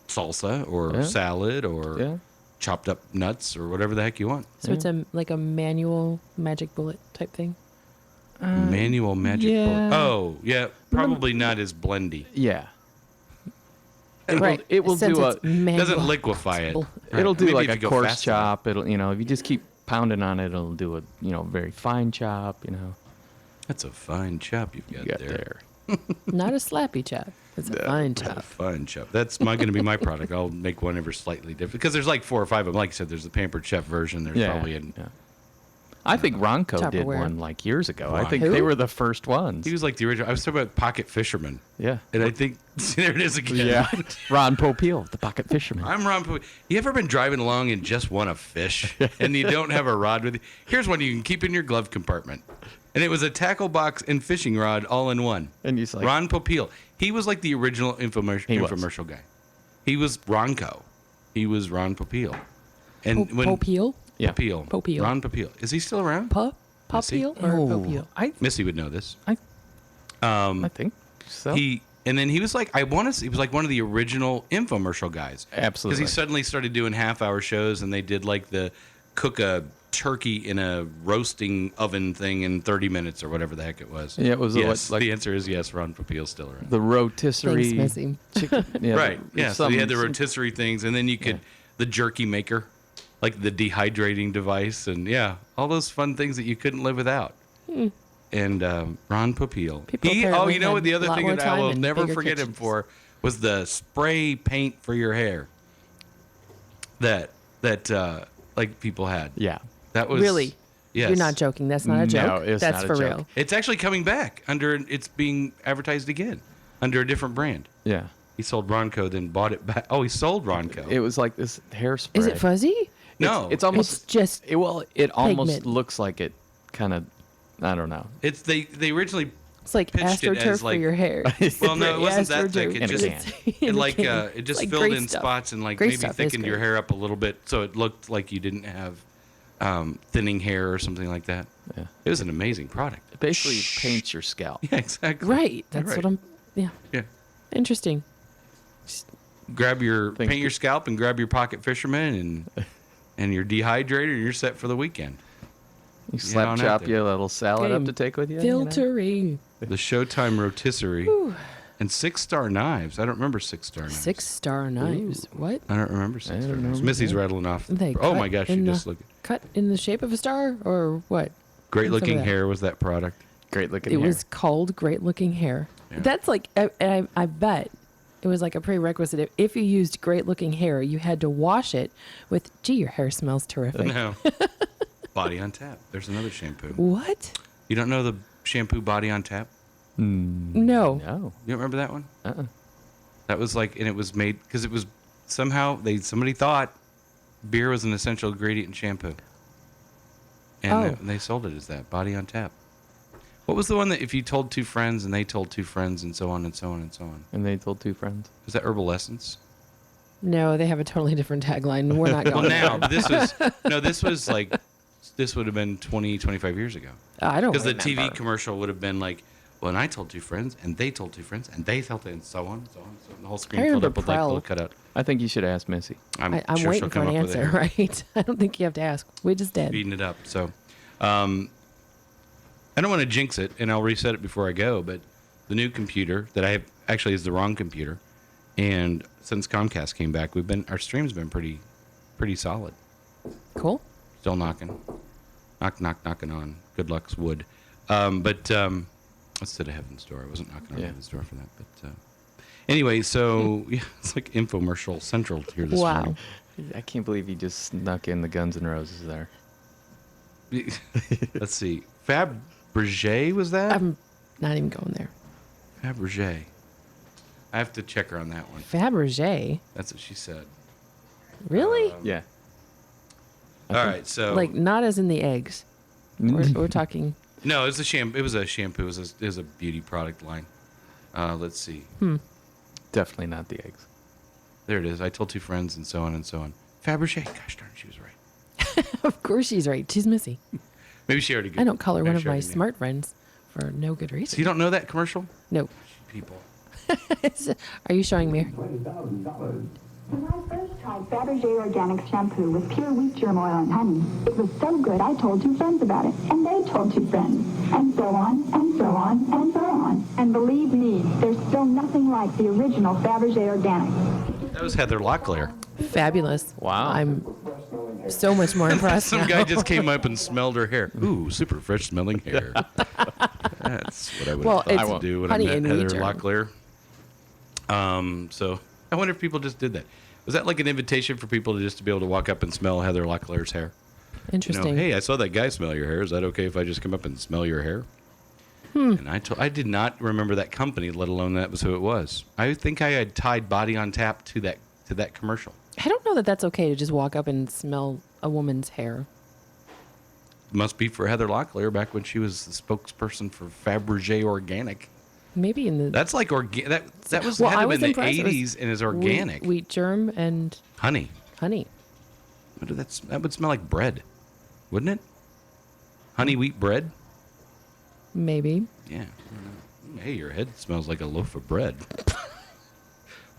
salsa or Yeah. salad or Yeah. chopped up nuts or whatever the heck you want. So it's like a manual magic bullet type thing. Manual magic yeah. board. Oh, yeah, probably not as blendy. Yeah. Right. It will Since do it's a. manual. Doesn't liquefy it. Bl- It'll do Maybe like if a you go coarse fast enough. chop. It'll if you just keep pounding on it, it'll do a very fine chop. That's a fine chop you've got You got there. there. Not a slappy chop. It's a fine A chub. fun chub. That's going to be my product. I'll make one ever slightly different because there's like 4 or 5 of them. Like I said, there's the Pampered Chef version. There's probably I think Ronco did Tupperware. one like years ago. I Ron- think Who? they were the first ones. he was like the original. I was talking about Pocket Fisherman. Yeah. And I think see, there it is again. Yeah. Ron Popeill, the pocket fisherman. I'm Ron. You ever been driving along and just want to fish and you don't have a rod with you? Here's one you can keep in your glove compartment. And it was a tackle box and fishing rod all in one. And he's like, Ron Popeill. He was like the original He was. infomercial guy. He was Ronco. He was Ron Popeill. And when Popeill? yeah. Popeill. Popeill. Ron Popeill. Is he still around? Popeill or Popeill? Missy would know this. I think so. And then he was like, he was like one of the original infomercial guys. Absolutely. Because he suddenly started doing half-hour shows, and they did like the cook a turkey in a roasting oven thing in 30 minutes or whatever the heck it was. Yeah, it was yes. like The answer is yes. Ron Popeill's still around. the rotisserie Thanks, Missy. chicken. Yeah, Right. Yeah. So he had the some- rotisserie things, and then you could the jerky maker, like the dehydrating device, and all those fun things that you couldn't live without. And Ron Popeill. People You apparently know what? had The a other lot thing more that I time will and never bigger forget him kitchens. for was the spray paint for your hair. That like people had. Yeah. That was Really? Yes. You're not joking. That's not a joke. No, it's That's not a for joke. real. It's actually coming back it's being advertised again under a different brand. Yeah. He sold Ronco, then bought it back. Oh, he sold Ronco. It was like this hairspray. Is it fuzzy? No, It's almost It's just it almost pigment. looks like it kind of I don't know. It's they originally It's like pitched it astroturf as, for like- your hair. well no it wasn't that thick. In It a just can. In it a like can. it just Like filled great in stuff. spots and like Great maybe stuff. It's thickened your great. hair up a little bit so it looked like you didn't have thinning hair or something like that. Yeah. It was an amazing product. It basically paints your scalp. Yeah, exactly. Right. That's Right. what I'm. Yeah. Yeah. Interesting. Grab your Thank paint you. your scalp and grab your Pocket Fisherman and your dehydrator and you're set for the weekend. You on slap out chop there. you a little salad up Game to take with you. you know? Filtering. The Showtime rotisserie and 6-star knives. I don't remember 6-star knives. 6-star knives. What? I don't remember 6-star don't knives. know. Missy's rattling off. They Oh cut my gosh, you in just the- look. Cut in the shape of a star or what? Great What's looking over that? hair was that product. Great looking It hair. was called great looking hair. Yeah. That's like I bet it was like a prerequisite. If you used great looking hair, you had to wash it with. Gee, your hair smells terrific. No. Body on Tap. There's another shampoo. What? You don't know the shampoo Body on Tap? No. No. You don't remember that one? Uh-uh. That was like, and it was made because it was somehow somebody thought beer was an essential ingredient in shampoo, and Oh. they sold it as that Body on Tap. What was the one that if you told 2 friends and they told 2 friends and so on and so on and so on? And they told 2 friends. Was that Herbal Essence? No, they have a totally different tagline. We're not Well, going now there. this was like this would have been 20, 25 years ago. I don't Because the remember. TV commercial would have been like, well, and I told 2 friends, and they told 2 friends, and they told, and so on, so on, so on. The whole screen I filled remember up with like Prel. little cutout. I think you should ask Missy. I'm I'm sure waiting she'll for come an up with answer, it. right? I don't think you have to ask. We just did. Speeding it up. So, I don't want to jinx it, and I'll reset it before I go. But the new computer that I have actually is the wrong computer, and since Comcast came back, our stream's been pretty solid. Cool. Still knocking, knocking on. Good luck's wood. Let's say to Heaven's Door. I wasn't knocking on Heaven's Door for that. But anyway, so yeah, it's like infomercial central here this Wow. morning. I can't believe you just snuck in the Guns N' Roses there. Let's see. Fabergé was that? I'm not even going there. Fabergé. I have to check her on that one. Fabergé? That's what she said. Really? Yeah. All right, so Like, not as in the eggs. We're talking. no, it was a shampoo. It was a shampoo. It was a beauty product line. Let's see. Definitely not the eggs. There it is. I told 2 friends, and so on and so on. Fabergé. Gosh darn, she was right. Of course she's right. She's Missy. Maybe she already. I don't call her maybe one of she my already knew. smart friends for no good So reason. you don't know that commercial? No. People. Are you showing me? When I first tried Fabergé Organic Shampoo with pure wheat germ oil and honey, it was so good I told 2 friends about it, and they told 2 friends, and so on, and so on, and so on. And believe me, there's still nothing like the original Fabergé Organic. That was Heather Locklear. Fabulous. Wow. I'm so much more impressed Some now. guy just came up and smelled her hair. Ooh, super fresh smelling hair. That's what I would Well, have thought it's to do when honey I met and Heather wheat germ. Locklear. So I wonder if people just did that. Was that like an invitation for people to just to be able to walk up and smell Heather Locklear's hair? Interesting. Hey, I saw that guy smell your hair. Is that okay if I just come up and smell your hair? And I did not remember that company, let alone that was who it was. I think I had tied Body on Tap to that commercial. I don't know that that's okay to just walk up and smell a woman's hair. Must be for Heather Locklear back when she was the spokesperson for Fabergé Organic. Maybe in the That's like that was Well, had I to was been the impressed. It was 80s and is organic. wheat germ and Honey. honey. That would smell like bread, wouldn't it? Honey wheat bread? Maybe. Yeah. Hey, your head smells like a loaf of bread.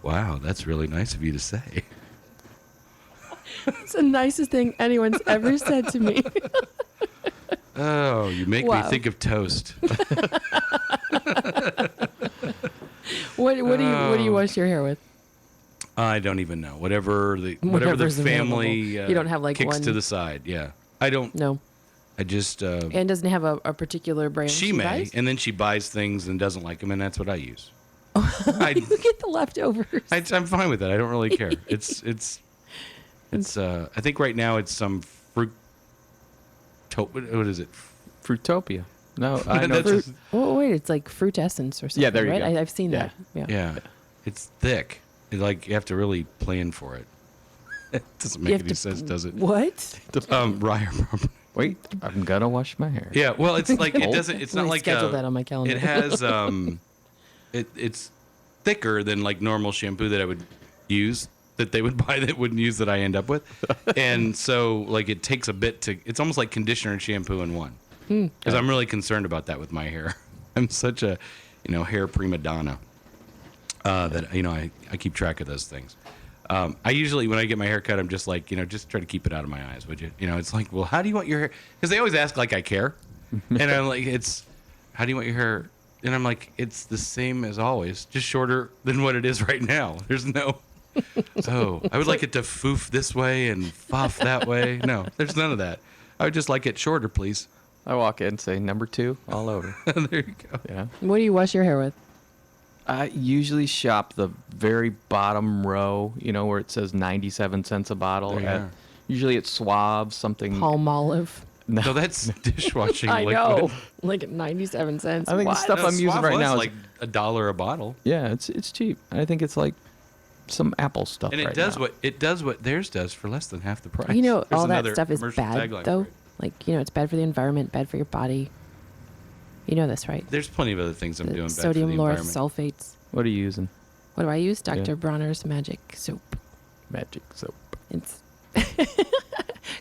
Wow, that's really nice of you to say. It's the nicest thing anyone's ever said to me. Oh, you make me Wow. think of toast. What do you wash your hair with? I don't even know. Whatever the Whatever's family available. You don't have, like, kicks one- to the side. Yeah. I don't. No. I just Anne doesn't have a particular brand she may, buys? and then she buys things and doesn't like them, and that's what I use. You get the leftovers. I'm fine with that. I don't really care. It's I think right now it's some fruit. What is it? Fruitopia. No, I know. That's- Fruit. Oh wait, it's like fruit essence or something. Yeah, there you right? go. I've seen Yeah. that. Yeah. Yeah, it's thick. Like you have to really plan for it. It doesn't You make have any to- sense, does it? What? Rye. Wait, I'm gonna wash my hair. Yeah, well, it's like it doesn't. It's Let not me like schedule that on my calendar. It has it's thicker than like normal shampoo that I would use that they would buy that wouldn't use that I end up with, and so like it takes a bit to. It's almost like conditioner and shampoo in one. Because I'm really concerned about that with my hair. I'm such a hair prima donna that I keep track of those things. I usually, when I get my hair cut, I'm just like, just try to keep it out of my eyes, would you? It's like, well, how do you want your hair? Because they always ask like I care. And I'm like, how do you want your hair? And I'm like, it's the same as always, just shorter than what it is right now. There's no, I would like it to foof this way and fuff that way. No, there's none of that. I would just like it shorter, please. I walk in and say number 2 all over. There you go. Yeah. What do you wash your hair with? I usually shop the very bottom row, where it says 97 cents a bottle. There you are. Usually it's Suave, something. Palmolive. No, that's dishwashing I liquid. know. Like 97 cents. I think the What? stuff I'm using Suave right was now is like $1 a bottle. yeah, it's cheap. I think it's like some Apple stuff. And it right does now. what theirs does for less than half the price. All There's that another stuff is commercial bad, tagline though. for it. Like, it's bad for the environment, bad for your body. You know this, right? There's plenty of other things I'm The doing bad for sodium the lauryl environment. sulfates. What are you using? What do I use? Dr. Yeah. Bronner's Magic Soap. Magic soap. It's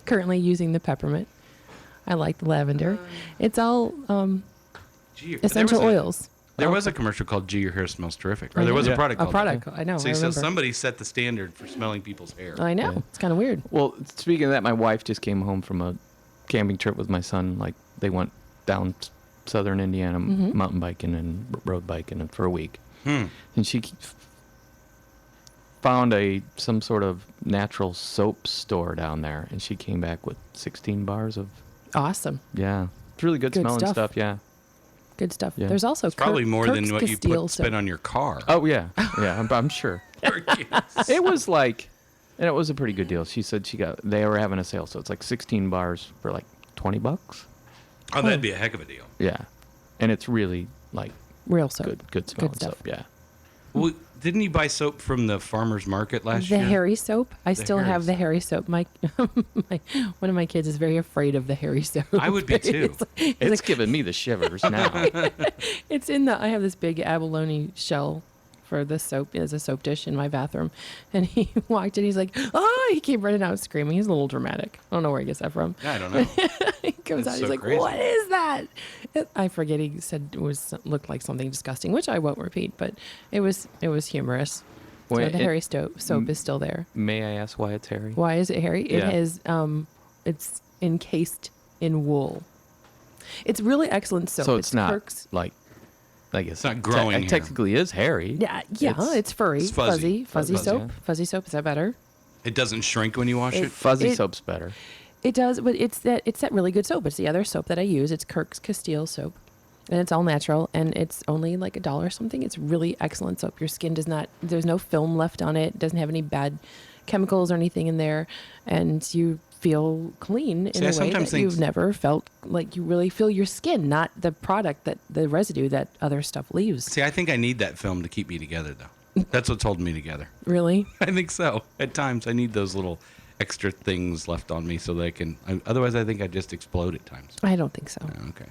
currently using the peppermint. I like the lavender. It's all Gee, essential oils. There was a commercial called "Gee, your hair smells terrific," or I there was know. a product A called product. that. I know. See, I so remember. somebody set the standard for smelling people's hair. I know. Yeah. It's kind of weird. Well, speaking of that, my wife just came home from a camping trip with my son. Like they went down southern Indiana mountain biking and road biking for a week, and she found some sort of natural soap store down there, and she came back with 16 bars of Awesome. it's really good, Good smelling stuff. stuff. Yeah. Good stuff. Yeah. There's also It's probably more than Kirk's what you Castile spend soap. on your car. Oh yeah, yeah. I'm sure. It was like, and it was a pretty good deal. She said they were having a sale, so it's like 16 bars for like $20. Oh, that'd be a heck of a deal. Yeah, and it's really like Real soap. good smelling stuff. soap. Yeah. Well, didn't you buy soap from the farmer's market last The year? hairy soap. I still hairy have the soap. hairy soap. One of my kids is very afraid of the hairy soap. I would be too. It's giving me the shivers now. It's in I have this big abalone shell for the soap as a soap dish in my bathroom. And he walked in, he's like, oh, he came running out screaming. He's a little dramatic. I don't know where he gets that from. I don't know. He comes That's out, so he's like, crazy. what is that? I forget, he said it looked like something disgusting, which I won't repeat, but it was humorous. Wait, So the hairy soap is still there. May I ask why it's hairy? Why is it hairy? It Yeah. has it's encased in wool. It's really excellent soap. So it's not Kirk's. like, I guess It's not growing It hair. technically is hairy. Yeah, it's furry, It's fuzzy. fuzzy Fuzzy, soap. yeah. Fuzzy soap, is that better? It doesn't shrink when you wash it. Fuzzy It- soap's better. It does, but it's that really good soap. It's the other soap that I use. It's Kirk's Castile soap. And it's all natural, and it's only like $1 or something. It's really excellent soap. Your skin does not, there's no film left on it. It doesn't have any bad chemicals or anything in there. And you feel clean in See, I a way sometimes that think- you've never felt. Like you really feel your skin, not the product the residue that other stuff leaves. See, I think I need that film to keep me together, though. That's what's holding me together. Really? I think so. At times, I need those little extra things left on me so that I can. Otherwise, I think I just explode at times. I don't think so. Okay.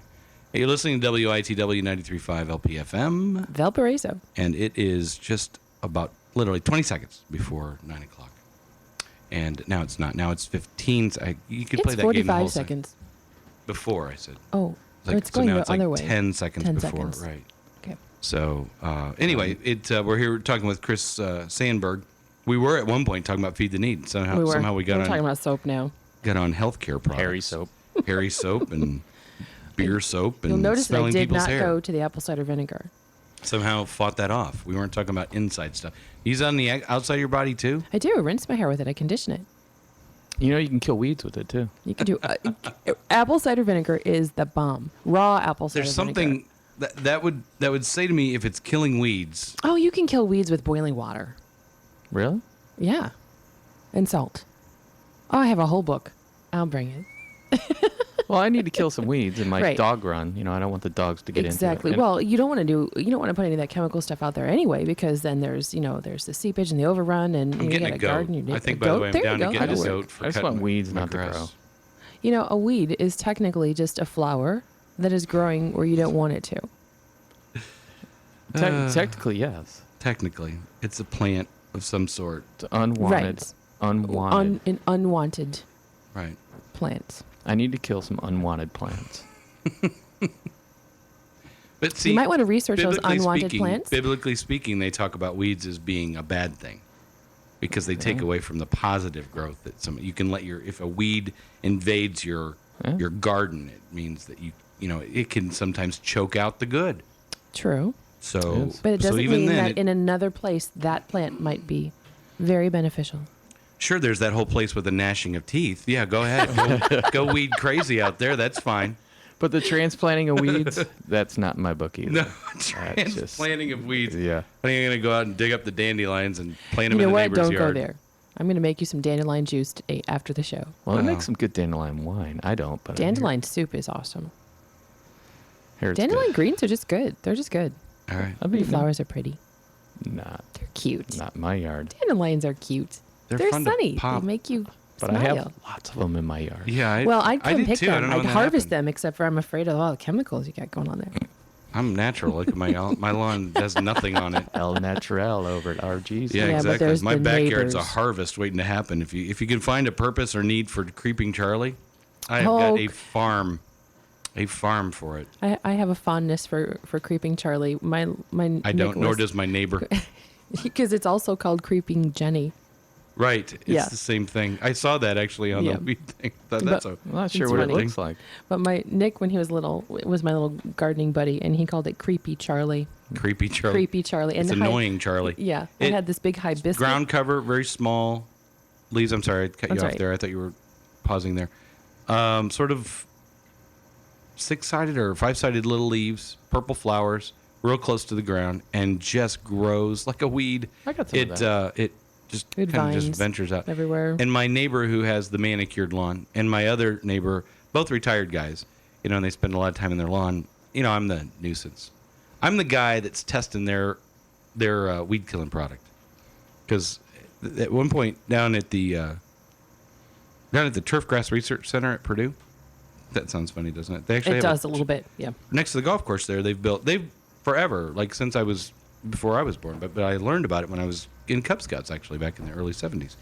Hey, you're listening to WITW 93.5 LPFM, Valparaiso. and it is just about literally 20 seconds before 9 o'clock. And now it's not. Now it's 15. You could play It's that game the 45 whole seconds. Before, I said. Oh, Like, it's going so now the it's like other way. 10 seconds 10 before. seconds. Right. Okay. So anyway, we're here talking with Chris Sandberg. We were at one point talking about Feed the Need. Somehow we got We're on talking about soap now. healthcare products. Harry soap. Harry soap and beer soap and You'll notice that I smelling did people's not hair. go to the apple cider vinegar. Somehow fought that off. We weren't talking about inside stuff. He's on the outside of your body too. I do rinse my hair with it. I condition it. You know, you can kill weeds with it too. You can do apple cider vinegar is the bomb. Raw apple cider There's vinegar. something that would say to me if it's killing weeds. Oh, you can kill weeds with boiling water. Really? Yeah. And salt. Oh, I have a whole book. I'll bring it. Well, I need to kill some weeds in my Right. dog run. You know, I don't want the dogs to get Exactly. into it. Well, you don't want to put any of that chemical stuff out there anyway, because then there's the seepage and the overrun, and I'm you getting got a a goat. garden. You need I think a by the goat. way I'm There down you to go. get a That'll work. goat for I just cutting want weeds my not to grass. grow. You know, a weed is technically just a flower that is growing where you don't want it to. Technically, yes. Technically, it's a plant of some sort. It's unwanted. Right. Unwanted. An unwanted Right. plant. I need to kill some unwanted plants. But see, You might want to research those biblically unwanted speaking- plants. Biblically speaking, they talk about weeds as being a bad thing because they take Okay. away from the positive growth that you can let if a weed invades your Yeah. garden, it means that it can sometimes choke out the good. True. So, Yes. But it so doesn't even mean then, that in another place that plant might be very beneficial. sure, there's that whole place with the gnashing of teeth. Yeah, go ahead, go weed crazy out there. That's fine. But the transplanting of weeds, that's not in my book either. No, just- transplanting of weeds. Yeah. I think I'm gonna go out and dig up the dandelions and plant You them know in the what? neighbor's Don't yard. go there. I'm going to make you some dandelion juice today after the show. Well, it Wow. makes some good dandelion wine. I don't, but I hear- Dandelion soup is awesome. hear it's Dandelion good. greens are just good. They're just good. All right, I'd be The flowers are pretty. not They're cute. not in my yard. Dandelions are cute. They're They're fun to sunny. They pop. make you But smile. I have lots of them in my yard. yeah. Well, I'd I come did pick too. I them. don't know I'd when that harvest happened. them, except for I'm afraid of all the chemicals you got going on there. I'm natural. Look at my lawn has nothing on it. El Natural over at RG's. Yeah, Yeah, but exactly. there's My the backyard's a neighbors. harvest waiting to happen. If you can find a purpose or need for creeping Charlie, I have Oh, got a farm for it. I have a fondness for creeping Charlie. My I don't. Nor does my neighbor. because it's also called creeping Jenny. Right. It's Yeah. the same thing. I saw that actually on Yeah. the weed thing. That's But- a I'm not sure It's what funny. it looks like. But my Nick, when he was little, was my little gardening buddy, and he called it creepy Charlie. creepy Charlie. Creepy Charlie. And It's the annoying Charlie. Yeah, It- it had this big hibiscus. Ground cover, very small leaves. I'm sorry, I cut you That's off right. there. I thought you were pausing there. Sort of 6-sided or 5-sided little leaves, purple flowers, real close to the ground, and just grows like a weed. I got some of It that. it just Good kind of just vines ventures out everywhere. And my neighbor who has the manicured lawn, and my other neighbor, both retired guys, and they spend a lot of time in their lawn. I'm the nuisance. I'm the guy that's testing their weed killing product. Because at one point down at the Turf Grass Research Center at Purdue, that sounds funny, doesn't it? They actually It have does a little bit, yeah. next to the golf course there. They've forever, like since before I was born, but I learned about it when I was in Cub Scouts actually back in the early 70s.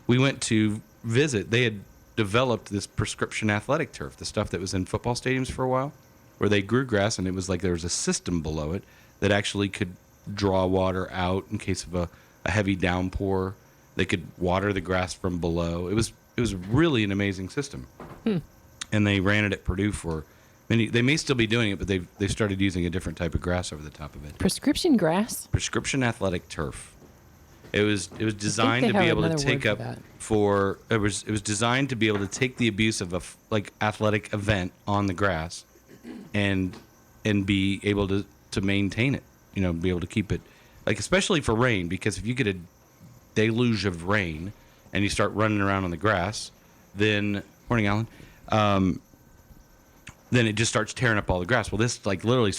We went to visit. They had developed this prescription athletic turf, the stuff that was in football stadiums for a while, where they grew grass, and it was like there was a system below it that actually could draw water out in case of a heavy downpour. They could water the grass from below. It was really an amazing system. And they ran it at Purdue for many. They may still be doing it, but they started using a different type of grass over the top of it. Prescription grass? Prescription athletic turf. It was designed they to be have able to another take word up for that. it was designed to be able to take the abuse of a athletic event on the grass and and be able to maintain it. Be able to keep it, like, especially for rain, because if you get a deluge of rain and you start running around on the grass, then morning, Alan. Then it just starts tearing up all the grass. Well, this like literally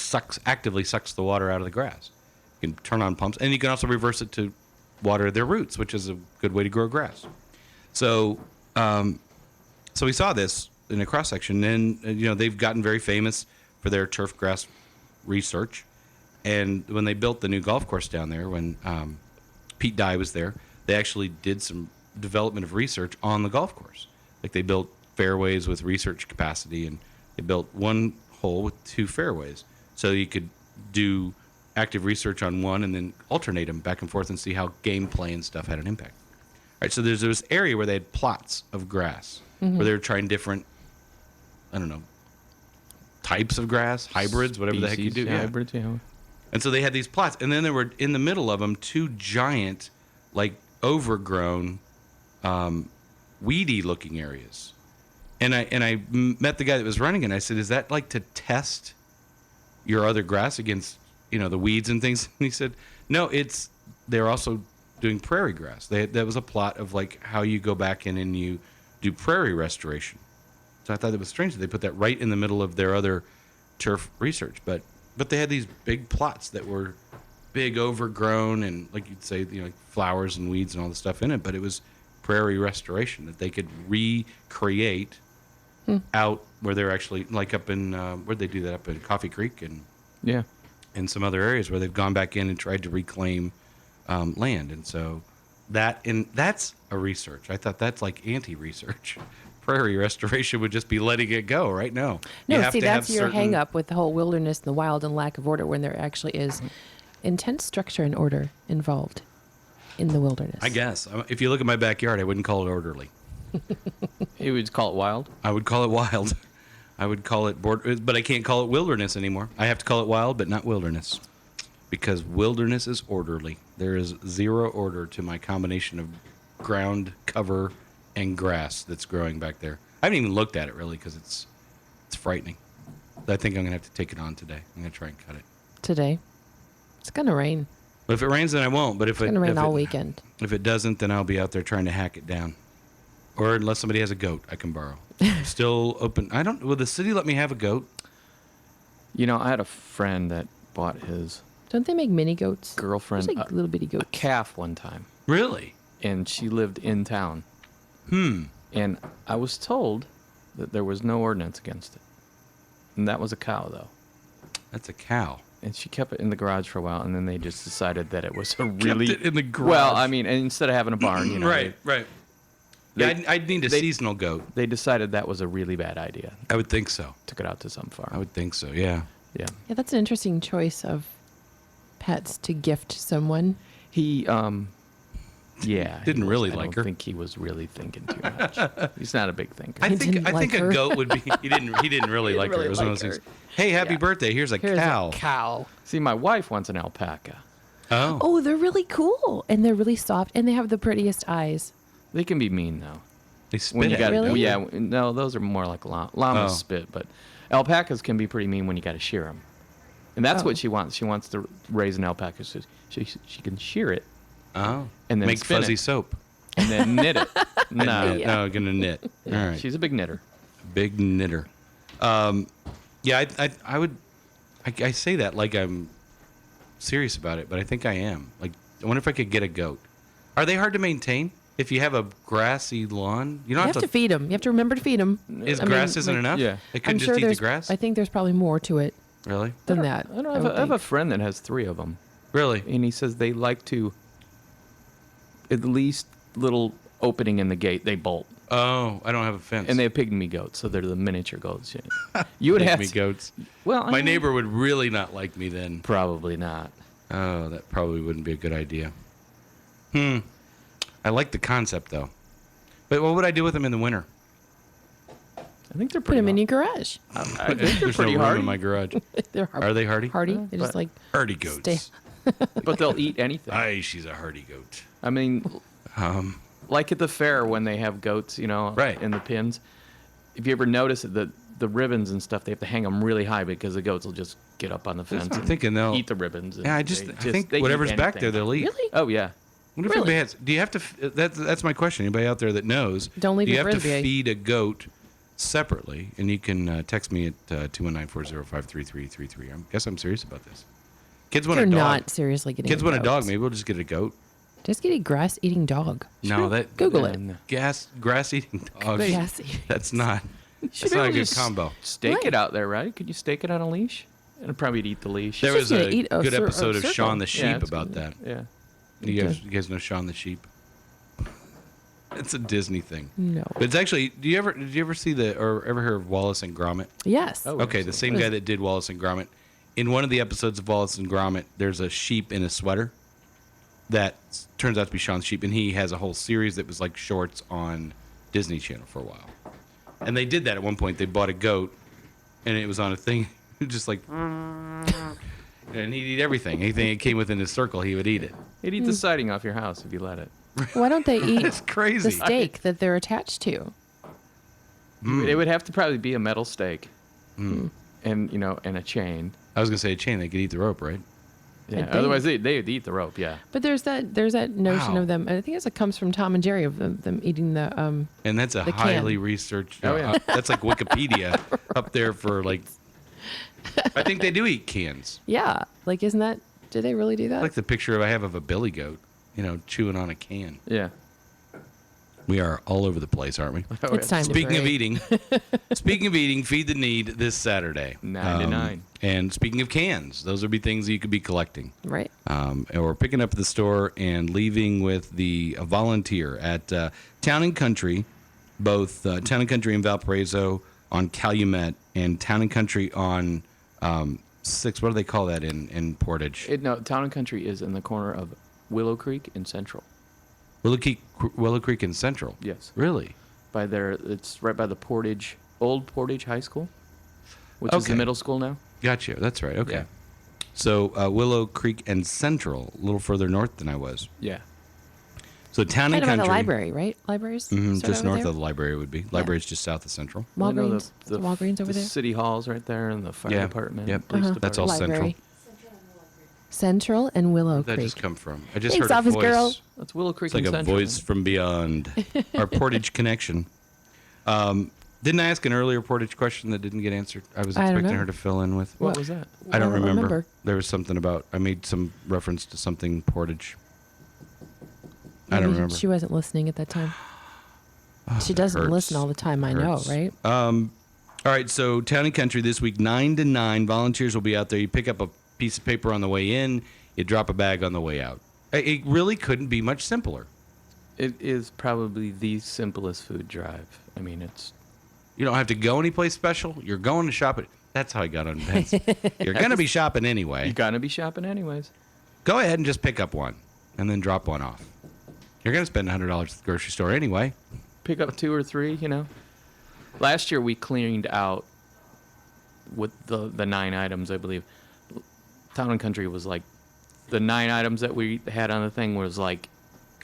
actively sucks the water out of the grass. You can turn on pumps, and you can also reverse it to water their roots, which is a good way to grow grass. So, so we saw this in a cross section, and they've gotten very famous for their turf grass research. And when they built the new golf course down there, when Pete Dye was there, they actually did some development of research on the golf course. Like they built fairways with research capacity, and they built one hole with 2 fairways, so you could do active research on one and then alternate them back and forth and see how gameplay and stuff had an impact. All right, so there's this area where they had plots of grass where they were trying different, I don't know, types of grass, hybrids, whatever the heck you do. Hybrids, yeah. And so they had these plots, and then there were in the middle of them 2 giant, like overgrown, weedy looking areas. And I met the guy that was running it, and I said, "Is that like to test your other grass against, the weeds and things?" And he said, "No, they're also doing prairie grass. That was a plot of like how you go back in and you do prairie restoration." So I thought it was strange that they put that right in the middle of their other turf research, but they had these big plots that were big, overgrown, and like you'd say, like flowers and weeds and all the stuff in it, but it was prairie restoration that they could recreate out where they're actually, like up in, where'd they do that? Up in Coffee Creek and some other areas where they've gone back in and tried to reclaim land. And so that's a research. I thought that's like anti-research. Prairie restoration would just be letting it go, right? No, see, that's your hang up with the whole wilderness and the wild and lack of order, when there actually is intense structure and order involved in the wilderness. I guess. If you look at my backyard, I wouldn't call it orderly. You would call it wild? I would call it wild. I would call it but I can't call it wilderness anymore. I have to call it wild, but not wilderness, because wilderness is orderly. There is zero order to my combination of ground cover and grass that's growing back there. I haven't even looked at it really, because it's frightening. I think I'm gonna have to take it on today. I'm gonna try and cut it Today, it's gonna rain. But if it rains, then I won't. But if It's gonna rain all weekend. If it doesn't, then I'll be out there trying to hack it down. Or unless somebody has a goat, I can borrow. Still open. Will the city let me have a goat? I had a friend that bought his Don't they make mini goats? girlfriend There's like little bitty a goats. calf one time, Really? and she lived in town. And I was told that there was no ordinance against it. And that was a cow, though. That's a cow. And she kept it in the garage for a while, and then they just decided that it was a really... Kept it in the garage. Well, I mean, and instead of having a barn, Right. They- Yeah, I'd need a seasonal goat. they decided that was a really bad idea. I would think so. Took it out to some farm. I would think so, yeah. Yeah. Yeah, that's an interesting choice of pets to gift someone. He, yeah. Didn't really I like don't her. think he was really thinking too much. He's not a big thinker. I think didn't like a her. goat would be. He didn't really like her. really It was one of like those her. things. Hey, happy Yeah. birthday! Here's a Here's cow. a cow. See, my wife wants an alpaca. Oh, Oh, they're really cool. And they're really soft. And they have the prettiest eyes. They can be mean, though. they spit When you at got it. Really? Yeah, no, those are more like llamas Oh. spit, but alpacas can be pretty mean when you got to shear them. And that's Oh. what she wants. She wants to raise an alpaca so she can shear it Oh, and then make spin fuzzy it. soap. and then knit it. No. Knit. No, gonna knit. All right. She's a big knitter. Big knitter. Yeah, I would. I say that like I'm serious about it, but I think I am. Like, I wonder if I could get a goat. Are they hard to maintain? If you have a grassy lawn, you don't You have to feed them. You have to remember to feed them. Grass isn't enough? yeah. They couldn't just eat the grass? I think there's probably more to it Really? than that. I don't know. I have a friend that has 3 of them, Really? and he says they like to, at least little opening in the gate, they bolt. Oh, I don't have a fence. And they have pygmy goats, so they're the miniature goats. You would have me to, goats. Well, I My mean, neighbor would really not like me then. probably not. Oh, that probably wouldn't be a good idea. I like the concept though. But what would I do with them in the winter? I think they're Put pretty. them in your garage. I think they're There's pretty no room hardy, in my garage. They're Are they hardy? hardy. They're just but- like Hardy goats. stay. but they'll eat anything. Aye, she's a hardy goat. I mean, like at the fair when they have goats, Right. in the pins. If you ever notice it, the ribbons and stuff, they have to hang them really high because the goats will just get up on the fence what I'm and thinking, they'll- eat the ribbons. And Yeah, I they think they eat whatever's back anything. there, they'll eat. Really? Oh yeah. What if anybody has? Do you have to? That's my question. Anybody out there that knows? Don't leave Do you your have to frisbee. feed a goat separately? And you can text me at 219-405-3333. I guess I'm serious about this. Kids want You're a dog. not seriously getting Kids a want a goat. dog. Maybe we'll just get a goat. Just get a grass-eating dog. No, that Google it. And grass eating dog. Grass. That's not. should That's be not a able to good just combo. Stake Right. it out there, right? Could you stake it on a leash? It'd probably eat the leash. There just was gonna a eat a good episode of circle. Shaun the Sheep it's about gonna- that. Yeah. You guys know Shaun the Sheep? It's a Disney thing. No. But it's actually. Did you ever see or ever hear of Wallace and Gromit? Yes. Oh. Okay, the same guy that did Wallace and Gromit. In one of the episodes of Wallace and Gromit, there's a sheep in a sweater that turns out to be Shaun the Sheep, and he has a whole series that was like shorts on Disney Channel for a while. And they did that at one point. They bought a goat, and it was on a thing, just like, and he'd eat everything. Anything that came within his circle, he would eat it. It'd eat the siding off your house if you let it. Why don't they eat It's crazy. the steak that they're attached to? It would have to probably be a metal stake, and and a chain. I was gonna say a chain. They could eat the rope, right? Yeah. think. Otherwise, they'd eat the rope. Yeah. But there's that notion Wow. of them. I think it comes from Tom and Jerry of them eating the And that's a The can. highly researched. Oh, yeah. That's like Wikipedia up there for like. I think they do eat cans. yeah. Like, isn't that? Do they really do that? Like the picture I have of a billy goat, chewing on a can. Yeah. We are all over the place, aren't we? Oh, It's time to Speaking of break. eating, Feed the Need this Saturday. 99. And speaking of cans, those would be things that you could be collecting. Right. Or picking up at the store and leaving with a volunteer at Town and Country, both Town and Country in Valparaiso on Calumet and Town and Country on 6. What do they call that in Portage? No, Town and Country is in the corner of Willow Creek and Central. Willow Creek and Central. Yes. Really? By there, it's right by the old Portage High School, which is the Okay. middle school now. Gotcha. That's right. Okay. Yeah. So Willow Creek and Central, a little further north than I was. Yeah. So Town and Kind of by Country. the library, right? Libraries. Mhm, start just over north there? of the library would be. Library's just south of Central. Well, I know Walgreens. Is it Walgreens over the there. city hall's right there, and the fire Yeah. department. Yep. Police Uh-huh. That's all Library. Central. Central and Willow That Creek. just come from. I just Thanks, heard a office voice. girl. That's Willow Creek It's like and a Central. voice from beyond. Our Portage connection. Didn't I ask an earlier Portage question that didn't get answered? I was I don't expecting know. her to fill in with. What was that? I don't don't remember. remember. There was something about. I made some reference to something Portage. I don't Maybe remember. She wasn't listening at that time. She that doesn't hurts. listen all the time. I know, Hurts. right? All right, so Town and Country this week, 9 to 9. Volunteers will be out there. You pick up a piece of paper on the way in. You drop a bag on the way out. It really couldn't be much simpler. It is probably the simplest food drive. I mean, it's You don't have to go anyplace special. You're going to shop it. That's how I got on Vince. You're going to be shopping anyway. you're gonna be shopping anyways. Go ahead and just pick up one and then drop one off. You're going to spend $100 at the grocery store anyway. Pick up 2 or 3. Last year we cleaned out with the 9 items, I believe. Town and Country was like the 9 items that we had on the thing was like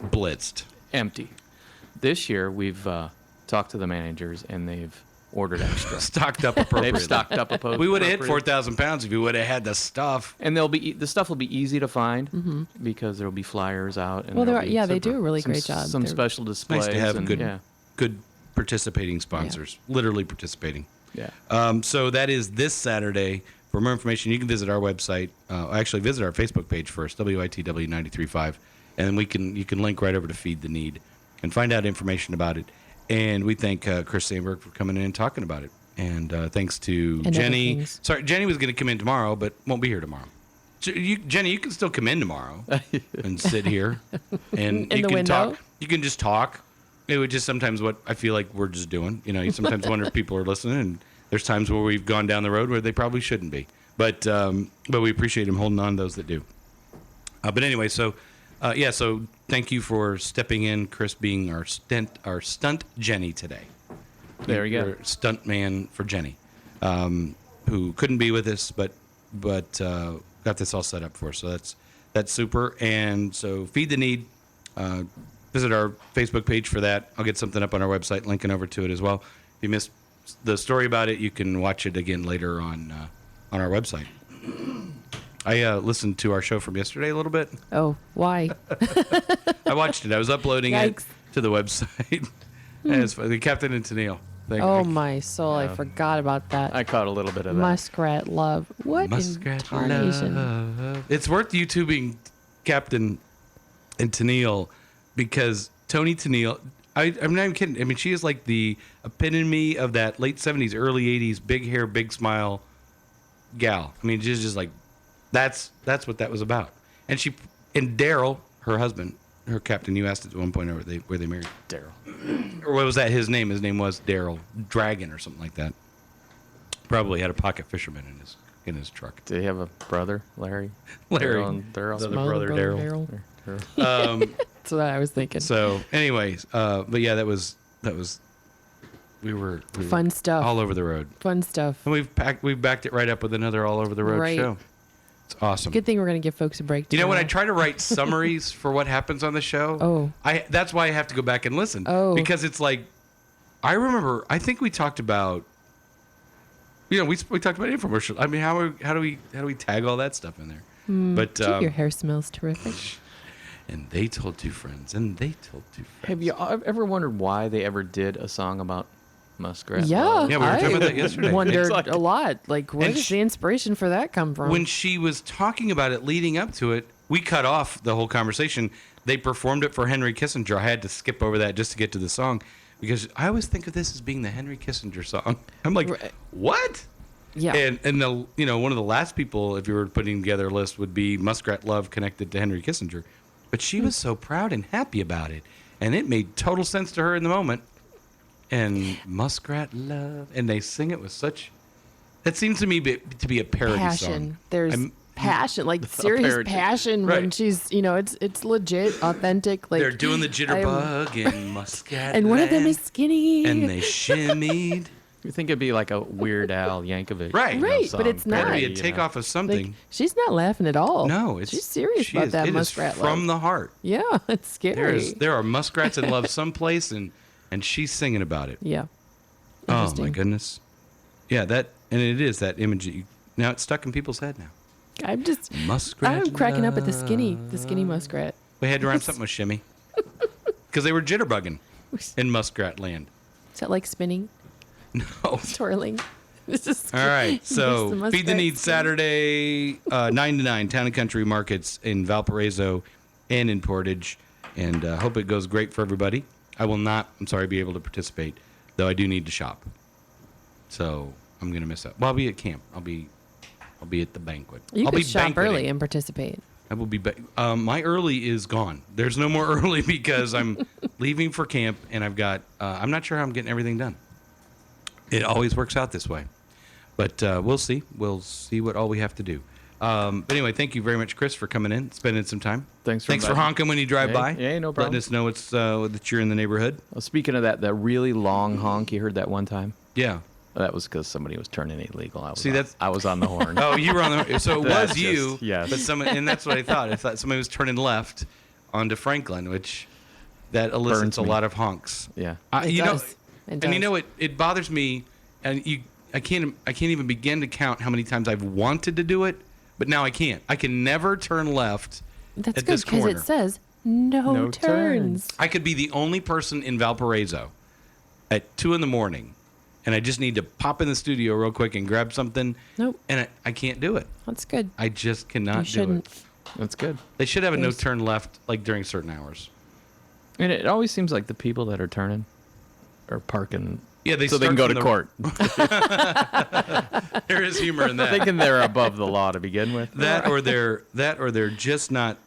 Blitzed. empty. This year we've talked to the managers and they've ordered extra. Stocked up appropriately. They've stocked up a We would have hit 4,000 pounds if you would have had the stuff. and the stuff will be easy to find because there'll be flyers out. And Well, there'll they're- be yeah, they some- do a really some- great job. Some They're- special displays. Nice to have and, good participating sponsors, literally participating. Yeah. So that is this Saturday. For more information, you can visit our website. Actually, visit our Facebook page first, WITW 93.5, and then you can link right over to Feed the Need and find out information about it. And we thank Chris Sandberg for coming in and talking about it. And thanks to And other Jenny. things. Sorry, Jenny was going to come in tomorrow, but won't be here tomorrow. Jenny, you can still come in tomorrow and sit here, and In you the can window? talk. You can just talk. It would just sometimes what I feel like we're just doing. You sometimes wonder if people are listening, and there's times where we've gone down the road where they probably shouldn't be. But we appreciate him holding on to those that do. But anyway, so thank you for stepping in, Chris, being our stunt Jenny today. There you go. Your stunt man for Jenny, who couldn't be with us, but got this all set up for us. So that's super. And so Feed the Need. Visit our Facebook page for that. I'll get something up on our website, linking over to it as well. If you missed the story about it, you can watch it again later on our website. I listened to our show from yesterday a little bit. Oh, why? I watched it. I was uploading it Yikes. to the website. And it's the Captain and Tennille thing. Oh my soul! I forgot about that. I caught a little bit of that. Muskrat love. What Muskrat in tarnation? love. It's worth YouTubing Captain and Tennille because Tony Tennille. I'm not even kidding. I mean, she is like the epitome of that late 70s, early 80s, big hair, big smile gal. I mean, she's just like, that's what that was about. And Daryl, her husband, her captain, you asked at one point where they married. Daryl. Or what was that? His name was Daryl Dragon or something like that. Probably had a pocket fisherman in his truck. Did he have a brother, Larry? Larry. Daryl. The other Smaller brother, Daryl. That's what I was thinking. So, anyways, but yeah, that was we were Fun stuff. all over the road, Fun stuff. and we've backed it right up with another all over the road Right. show. It's awesome. Good thing we're gonna give folks a break. You know, when I tomorrow. try to write summaries for what happens on the show, that's why I have to go back and listen. Oh. Because it's like, I remember, I think we talked about, we talked about infomercials. I mean, how do we tag all that stuff in there? But Gee, your hair smells terrific. and they told two friends, and they told two friends. Have you ever wondered why they ever did a song about muskrat? Yeah, love? Yeah, we were talking about that yesterday. Wondered It's like- a lot. Like, where And does sh- the inspiration for that come from? When she was talking about it leading up to it, we cut off the whole conversation. They performed it for Henry Kissinger. I had to skip over that just to get to the song because I always think of this as being the Henry Kissinger song. I'm like, Right. what? yeah, And one of the last people, if you were putting together a list, would be Muskrat Love connected to Henry Kissinger. But she was so proud and happy about it, and it made total sense to her in the moment. And Muskrat Love, and they sing it with such. That seems to me to be a parody passion. song. There's passion, like serious parody. passion when Right. she's, it's legit, authentic. Like They're doing the jitterbug and Muskrat. and one of them Land, is skinny. and they shimmied. You think it'd be like a Weird Al Yankovic, Right. Right, song, but it's not. Better be parody, a you takeoff know? of something. like, she's not laughing at all. No, she's serious she about is. that It is muskrat from love. the heart. Yeah, it's scary. There are muskrats in love someplace, and she's singing about it. Yeah. Oh my Interesting. goodness. Yeah, and it is that image that now it's stuck in people's head now. Muskrat. I'm cracking up at the skinny muskrat. We had to rhyme something with shimmy because they were jitterbugging in Muskrat Land. Is that like spinning, No. twirling? This is All right, Just the so Feed the muskrat Need spinning. Saturday, 9 to 9, Town and Country Markets in Valparaiso and in Portage, and hope it goes great for everybody. I will not, be able to participate, though I do need to shop. So I'm going to miss out. Well, I'll be at camp. I'll be at the banquet. You I'll could be shop banqueting. early and participate. I will be my early is gone. There's no more early because I'm leaving for camp, and I've got, I'm not sure how I'm getting everything done. It always works out this way. But we'll see. We'll see what all we have to do. But anyway, thank you very much, Chris, for coming in, spending some time. Thanks for Thanks for inviting me. honking when you drive Hey, by. hey, no problem. Letting us know it's that you're in the neighborhood. Well, speaking of that really long honk, you heard that one time? Yeah. Well, that was because somebody was turning illegal. See, that's- I was on the horn. Oh, you were on the. So it That's was you. just- yes. But and that's what I thought. I thought somebody was turning left onto Franklin, which that elicits Burns a me. lot of honks. Yeah. It You does. know, It and you does. know it bothers me, and I can't even begin to count how many times I've wanted to do it, but now I can't. I can never turn left That's at good this because corner. it says no, No turns. I could be the only person in Valparaiso at 2 a.m, and I just need to pop in the studio real quick and grab something. Nope. And I can't do it. That's good. I just cannot You do shouldn't. it. That's good. They should have a There's- no turn left like during certain hours. And it always seems like the people that are turning are parking Yeah, they so they can start go from to the- court. There is humor in that. Thinking they're above the law to begin with. that or they're just not.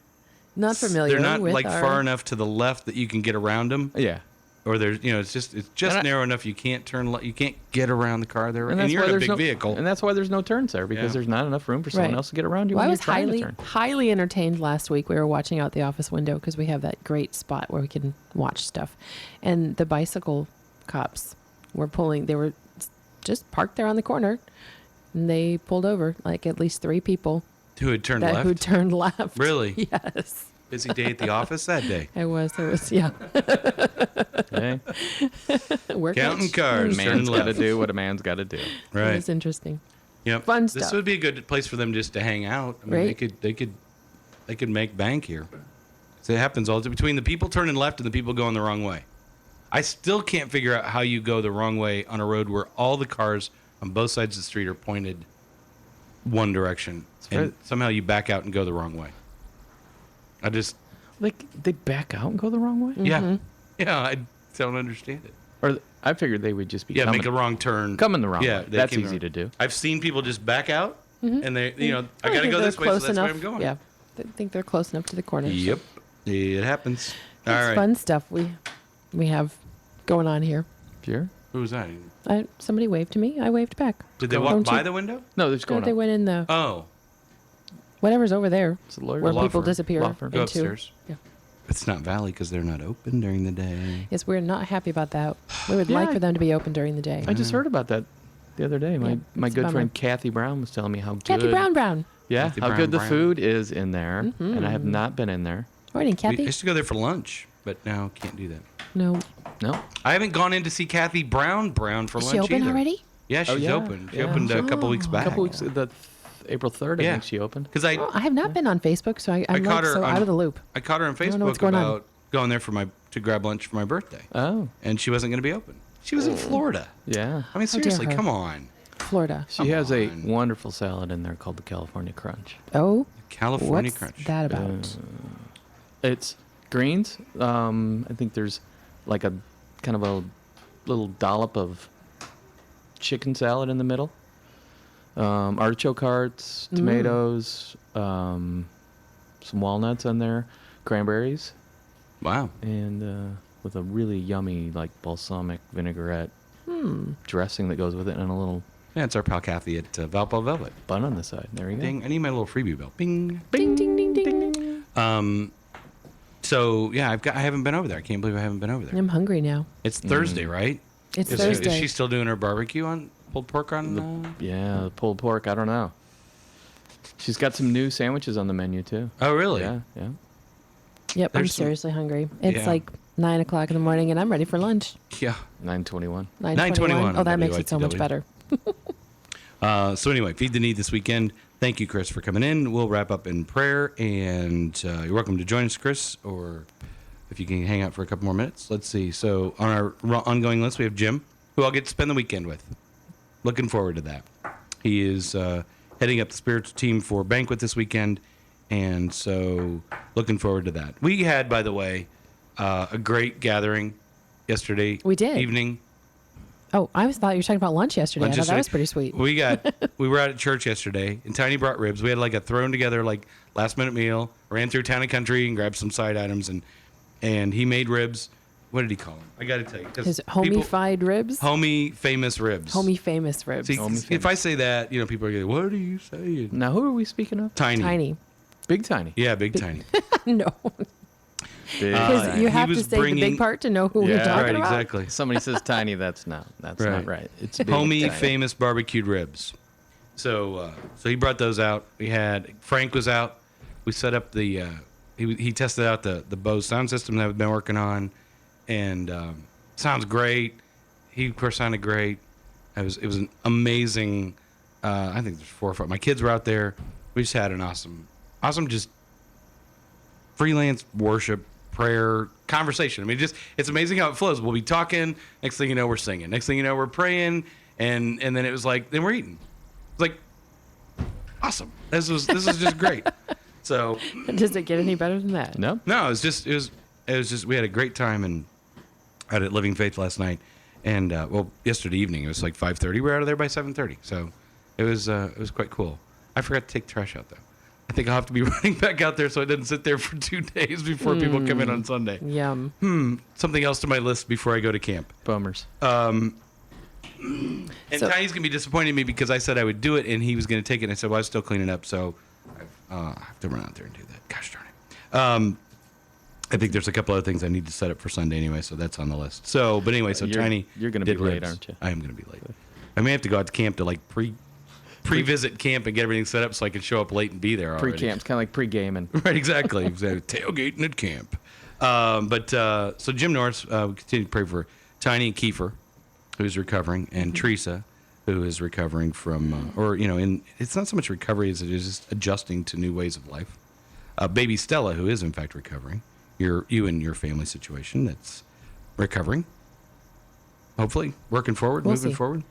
Not familiar They're not with like our, far enough to the left that you can get around them. Yeah. Or there's it's just And I- narrow enough you can't turn you can't get around the car there, and, that's you're why in a there's big no, vehicle. And that's why there's no turns there because Yeah. there's not enough room for someone Right. else to get around you Well, I when was you're trying highly, to turn. highly entertained last week. We were watching out the office window because we have that great spot where we can watch stuff. And the bicycle cops were pulling, they were just parked there on the corner. And they pulled over like at least 3 people Who had turned who left? turned left. Really? Yes. Busy day at the office that day. It was, yeah. Hey, Work Counting out. cars, a turning man's got to left. do what a man's got to do. It Right. was interesting. Yep. Fun This stuff. would be a good place for them just to hang out. I mean, Right. they could make bank here. So it happens all between the people turning left and the people going the wrong way. I still can't figure out how you go the wrong way on a road where all the cars on both sides of the street are pointed one direction, and somehow you back out and go the wrong way. I just Like they back out and go the wrong way. yeah, I don't understand it. Or I figured they would just be Make a wrong turn. coming the wrong Yeah, way. they That's came easy the- to do. I've seen people just back out, and they, I got to think go they're this way, so close that's where enough. I'm going. Yeah, I think they're close enough to the corners. Yep, it happens. All It's right. fun stuff we have going on here. Sure. Who was that? Somebody waved to me. I waved back. Did they Don't walk by you- the window? No, they're just going They up. went in the Oh, whatever's over there It's a lawyer. where law people firm. disappear Law firm. go into. upstairs. Yeah. It's not Valley because they're not open during the day. Yes, we're not happy about that. We would Yeah, like for them to be open during the day. I just heard about that the other day. My Yeah, it's a good bummer. friend Kathy Brown was telling me how Kathy good. Brown. Yeah, Kathy how Brown good the Brown. food is in there, and I have not been in there. Morning, We Kathy. used to go there for lunch, but now can't do that. No. No. I haven't gone in to see Kathy Brown for Is lunch she open either. already? Yeah, she's yeah, open. She yeah. opened a couple weeks A back. couple weeks, April 3rd, I Yeah. think she opened. Because Oh, I have not been on Facebook, so I'm caught like her so on- out of the loop. I caught her on don't know what's Facebook going on. about going there to grab lunch for my birthday, Oh, and she wasn't going to be open. She was in Florida. yeah. I mean, How dare seriously, her. come on. Florida. She Come has a on. wonderful salad in there called the California Crunch. Oh, California what's Crunch. that about? It's greens. I think there's like a kind of a little dollop of chicken salad in the middle. Artichoke hearts, tomatoes, some walnuts on there, cranberries, Wow. and with a really yummy like balsamic vinaigrette dressing that goes with it, and a little Yeah, it's our pal Kathy at Valparaiso Velvet. bun on the side. There you go. Ding. I need my little freebie bell. Bing. Ding, ding, ding, ding. So yeah, I haven't been over there. I can't believe I haven't been over there. I'm hungry now. It's Thursday, right? It's Is Thursday. she still doing her barbecue on pulled pork on? Yeah, the pulled pork. I don't know. She's got some new sandwiches on the menu too. Oh, really? Yeah, yeah. Yep, I'm There's some- seriously hungry. It's Yeah. like 9:00 in the morning, and I'm ready for lunch. Yeah. 9:21. 9:21 Oh, that on makes it so much WITW. better. So anyway, feed the need this weekend. Thank you, Chris, for coming in. We'll wrap up in prayer, and you're welcome to join us, Chris, or if you can hang out for a couple more minutes. Let's see. So on our ongoing list, we have Jim, who I'll get to spend the weekend with. Looking forward to that. He is heading up the spiritual team for banquet this weekend, and so looking forward to that. We had, by the way, a great gathering yesterday. We did. Evening. Oh, I always thought you were talking about lunch yesterday. Lunch I thought that yesterday. was pretty sweet. We were out at church yesterday, and Tiny brought ribs. We had like a thrown together like last minute meal. Ran through Town and Country and grabbed some side items, and he made ribs. What did he call them? I got to tell you, 'cause His people- homey-fied ribs. homey famous ribs. Homey famous ribs. See, Homey if famous. I say that, people are going, "What are you saying?" Now, who are we speaking of? Tiny. Tiny. Big Tiny. Yeah, big Tiny. No, Big because Tiny. you he have to was say the bringing- big part to know who we're Yeah, talking Right, about. exactly. Somebody says Tiny. That's not Right. right. It's big Homey Tiny. famous barbecued ribs. So he brought those out. We had Frank was out. We set up the he tested out the Bose sound system that we've been working on, and sounds great. He of course sounded great. It was an amazing. I think there's 4 or 5. My kids were out there. We just had an awesome just freelance worship, prayer, conversation. I mean, it's amazing how it flows. We'll be talking. Next thing you know, we're singing. Next thing you know, we're praying, and then it was like, then we're eating. It's like, awesome. This is just great. So Does it get any better than that? No. no, it was just we had a great time and out at Living Faith last night, and yesterday evening it was like 5:30. We were out of there by 7:30. So it was quite cool. I forgot to take trash out though. I think I'll have to be running back out there so it doesn't sit there for 2 days before people come in on Sunday. Yum. Something else to my list before I go to camp. Bummers. And So- Tiny's gonna be disappointed in me because I said I would do it and he was gonna take it. And I said, "Well, I was still cleaning up, so I have to run out there and do that." Gosh darn it. I think there's a couple other things I need to set up for Sunday anyway, so that's on the list. So, but anyway, so You're- Tiny, you're gonna did be late, ribs. aren't you? I am gonna be late. I may have to go out to camp to like pre-visit camp and get everything set up so I can show up late and be there already. Pre-camp's kind of like pre-gaming. Right, exactly. Tailgating at camp. So Jim Norris, we continue to pray for Tiny and Kiefer, who's recovering, and Teresa, who is recovering from, it's not so much recovery as it is just adjusting to new ways of life. Baby Stella, who is in fact recovering. You and your family situation that's recovering. Hopefully, working forward, moving forward.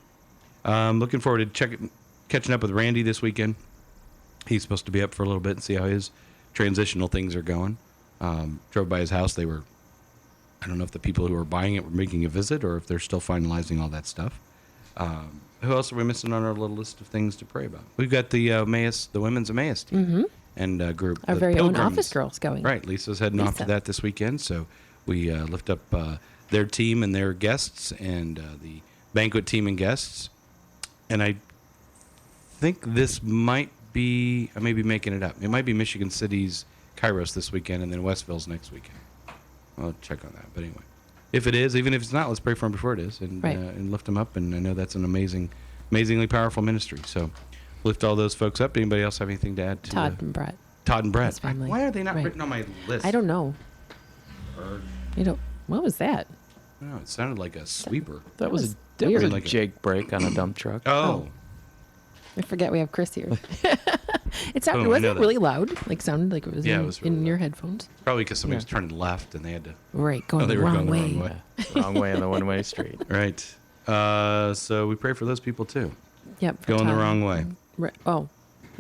Looking forward to catching up with Randy this weekend. He's supposed to be up for a little bit and see how his transitional things are going. Drove by his house. I don't know if the people who were buying it were making a visit or if they're still finalizing all that stuff. Who else are we missing on our little list of things to pray about? We've got the women's Emmaus team and group. Our very own office girls going. Right. Lisa's heading off to that this weekend. So we lift up their team and their guests and the banquet team and guests. And I think this might be, I may be making it up. It might be Michigan City's Kairos this weekend and then Westville's next weekend. I'll check on that. But anyway, if it is, even if it's not, let's pray for them before it is and lift them up. And I know that's an amazingly powerful ministry. So lift all those folks up. Anybody else have anything to add to Todd and Brett. Todd and Brett. His family. Why are they not written on my list? I don't know. What was that? No, it sounded like a sweeper. That was weird. a Jake brake on a dump truck. Oh. I forget we have Chris here. It I wasn't know that. really loud. Like sounded like it was Yeah, it was really in your loud. headphones. Probably because somebody was turning left and they had to. Right, going they the were wrong going the way. wrong way. Wrong way on the one-way street. Right. So we pray for those people too. Yep. for Going the Todd. wrong way. Right. Oh,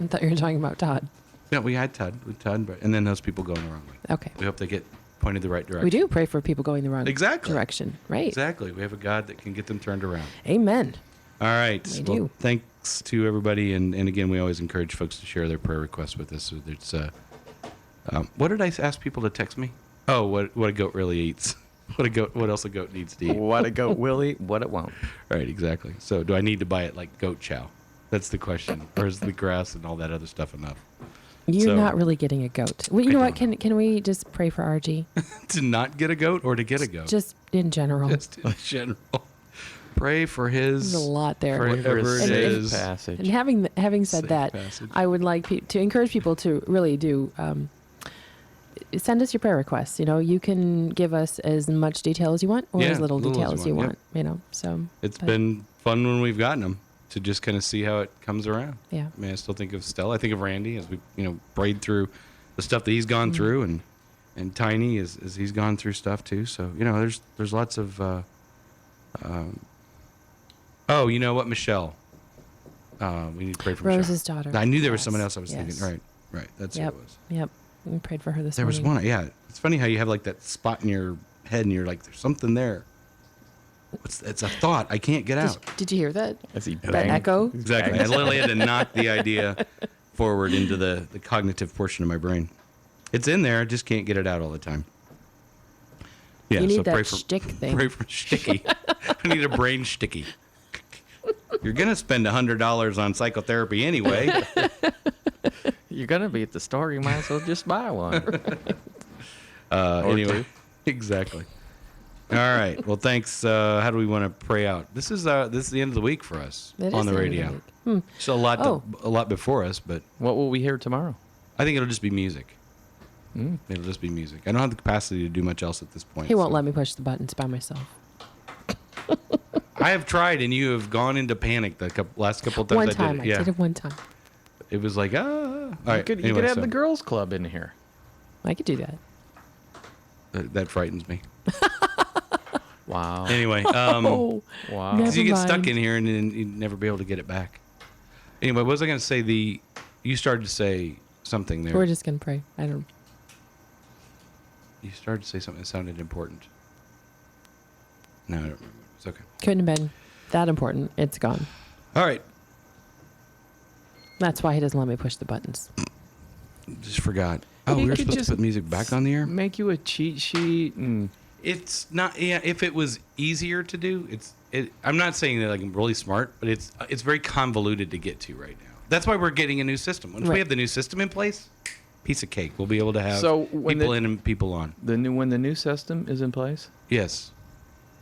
I thought you were talking about Todd. Yeah, we had Todd, and then those people going the wrong way. Okay. We hope they get pointed the right direction. We do pray for people going the wrong Exactly. direction. Right. Exactly. We have a God that can get them turned around. Amen. All right. We Well, do. thanks to everybody, and again, we always encourage folks to share their prayer requests with us. So it's what did I ask people to text me? Oh, what a goat really eats. What else a goat needs to eat. What a goat will eat, what it won't. Right, exactly. So do I need to buy it like goat chow? That's the question. Or is the grass and all that other stuff enough? You're So- not really getting a goat. Well, you I know what? don't Can we just pray for RG? To not get a goat or to get a goat? Just in general. Just in general. Pray for his. There's a lot there. Pray for whatever his it safe is. passage. And having said Safe that, passage. I would like to encourage people to really do send us your prayer requests. You can give us as much detail as you want or Yeah, as little detail as you want. yep. So It's but, been fun when we've gotten them to just kind of see how it comes around. Yeah. I mean, I still think of Stella. I think of Randy as we, braid through the stuff that he's gone through, and Tiny as he's gone through stuff too. So there's lots of. Oh, you know what, Michelle? We need to pray for Rose's Michelle. daughter. I knew there was Yes, someone else I was yes. thinking. Right. That's Yep. who it was. Yep. We prayed for her this There was morning. one. Yeah, it's funny how you have like that spot in your head, and you're like, "There's something there." It's a thought I can't get out. Did you hear that? As he That banged. echo? Exactly. I literally had to knock the idea forward into the cognitive portion of my brain. It's in there. I just can't get it out all the time. Yeah, You need so that pray for shtick thing. Pray for sticky. I need a brain sticky. You're gonna spend $100 on psychotherapy anyway. You're going to be at the store, you might as well just buy one. Anyway, two. exactly. All right. Well, thanks. How do we want to pray out? This is the end of the week for us It on is the end of radio. the week. So Oh. a lot before us, but What will we hear tomorrow? I think it'll just be music. It'll just be music. I don't have the capacity to do much else at this point. He won't so. let me push the buttons by myself. I have tried, and you have gone into panic the last couple of times One I time. did it. Yeah, I did it one time. it was like All right. You could anyway, have so the girls' club in here. I could do that. that frightens me. Wow. Anyway, Oh, Wow. never because you get stuck mind. in here and then you'd never be able to get it back. Anyway, what was I going to say? You started to say something there. We're just going to pray. I don't. You started to say something that sounded important. No, I don't remember. It's okay. Couldn't have been that important. It's gone. All right. That's why he doesn't let me push the buttons. Just forgot. Oh, You we were could supposed to just put music back on the air? Make you a cheat sheet and It's not. Yeah, if it was easier to do, I'm not saying that I'm really smart, but it's very convoluted to get to right now. That's why we're getting a new system. Once we Right. have the new system in place, piece of cake. We'll be able to have So when people in and people on. when the new system is in place, Yes.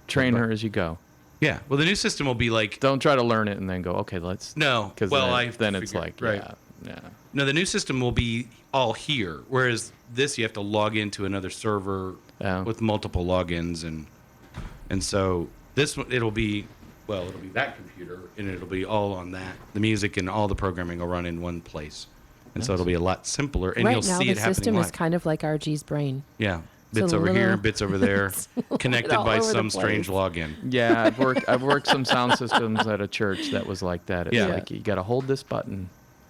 train her as you go. Yeah. Well, the new system will be like Don't try to learn it and then go, okay, let's. no. Because Well, then it's figured, like, right. yeah. No, the new system will be all here, whereas this you have to log into another server Oh. with multiple logins, and so this one it'll be that computer, and it'll be all on that. The music and all the programming will run in one place, and so it'll be a lot simpler, and right you'll now, see the it happening system live. is kind of like RG's brain. Yeah, It's bits a over here, little- bits over there, connected all by over the some strange place. login. Yeah, I've worked some sound systems at a church that was like that. It's Yeah. like you got to hold this button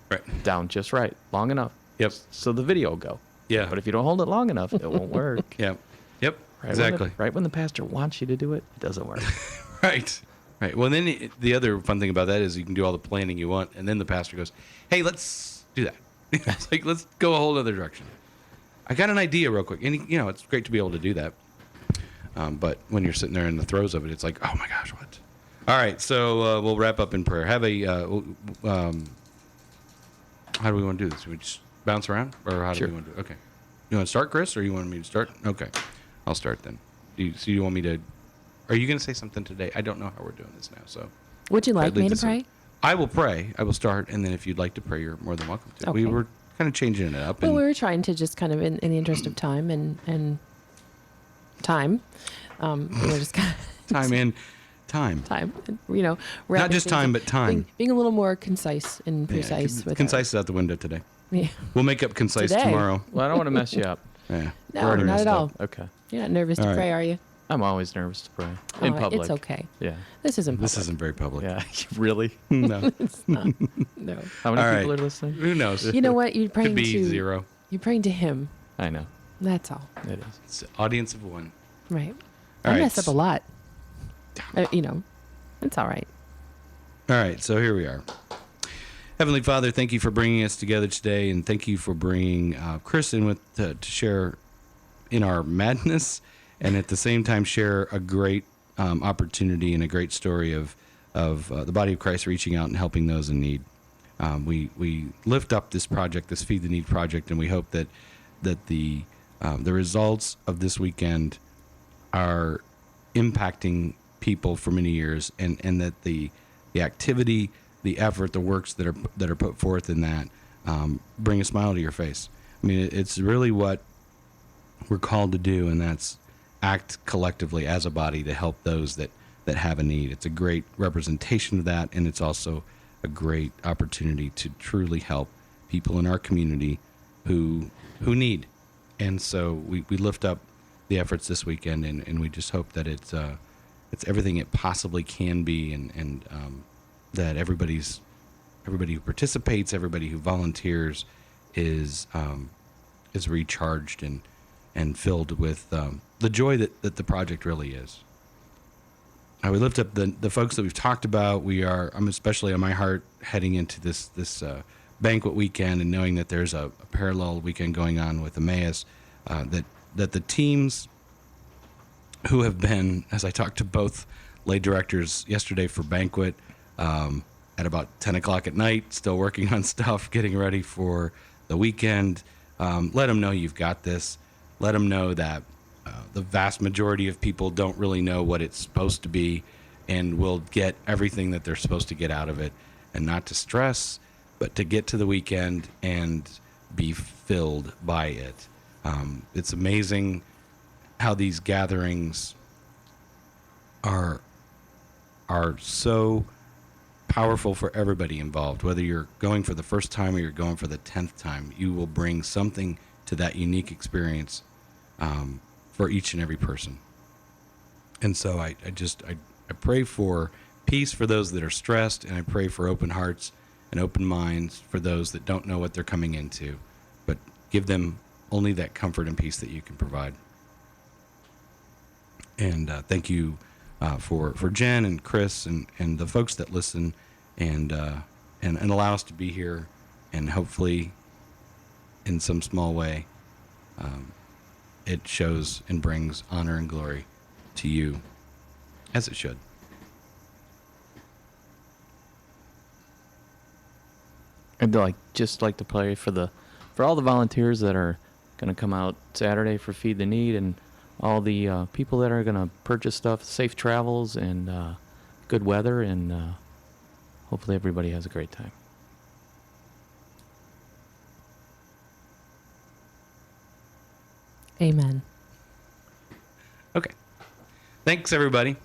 Right. down just right, long enough. Yep. So the video will go. Yeah. But if you don't hold it long enough, it won't work. Yep. Yep. Right Exactly. right when the pastor wants you to do it, it doesn't work. Right. Right. Well, then the other fun thing about that is you can do all the planning you want, and then the pastor goes, "Hey, let's do that." It's like, let's go a whole other direction. I got an idea real quick, and it's great to be able to do that. But when you're sitting there in the throes of it, it's like, oh my gosh, what? All right, so we'll wrap up in prayer. Have a how do we want to do this? We just bounce around, or how do Sure. we want to do it? Okay. You want to start, Chris, or you want me to start? Okay, I'll start then. So you want me to? Are you going to say something today? I don't know how we're doing this now, so. Would you like I'd leave me to this in. pray? I will pray. I will start, and then if you'd like to pray, you're more than welcome to. We Okay. were kind of changing it up. Well, and we were trying to just kind of, in the interest of time and time, we were just kind of time. time, Not wrapping just things time, up, but time. being a little more concise and Yeah, precise with concise is out the window today. Yeah. We'll make up concise Today. tomorrow. Well, I don't want to mess you up. Yeah. No, we're already not messed at up. all. Okay. You're not nervous All to right. pray, are you? I'm always nervous to pray in Oh, public. It's okay. Yeah. This isn't public. This isn't very public. Yeah. Really? No. It's not. No. How many All people right. are listening? Who knows? You know what? You're praying Could be to 0. You're praying to Him. I know. That's all. It is. It's an audience of 1. Right. All I right. mess up a lot. It's all right. All right, so here we are. Heavenly Father, thank you for bringing us together today, and thank you for bringing Chris in with to share in our madness, and at the same time share a great opportunity and a great story of the body of Christ reaching out and helping those in need. We lift up this project, this Feed the Need project, and we hope that the results of this weekend are impacting people for many years, and that the activity, the effort, the works that are put forth in that bring a smile to your face. I mean, it's really what we're called to do, and that's act collectively as a body to help those that have a need. It's a great representation of that, and it's also a great opportunity to truly help people in our community who need. And so we lift up the efforts this weekend, and we just hope that it's everything it possibly can be, and that everybody who participates, everybody who volunteers is recharged and filled with the joy that the project really is. We lift up the folks that we've talked about. I'm especially on my heart heading into this banquet weekend, and knowing that there's a parallel weekend going on with Emmaus, that the teams who have been, as I talked to both lay directors yesterday for banquet, at about 10 o'clock at night, still working on stuff, getting ready for the weekend. Let them know you've got this. Let them know that the vast majority of people don't really know what it's supposed to be, and will get everything that they're supposed to get out of it, and not to stress, but to get to the weekend and be filled by it. It's amazing how these gatherings are so powerful for everybody involved. Whether you're going for the first time or you're going for the 10th time, you will bring something to that unique experience for each and every person. And so I pray for peace for those that are stressed, and I pray for open hearts and open minds for those that don't know what they're coming into, but give them only that comfort and peace that you can provide. And thank you for Jen and Chris and the folks that listen and allow us to be here, and hopefully in some small way it shows and brings honor and glory to you, as it should. I'd just like to pray for all the volunteers that are going to come out Saturday for Feed the Need, and all the people that are going to purchase stuff, safe travels, and good weather, and hopefully everybody has a great time. Amen. Okay. Thanks, everybody.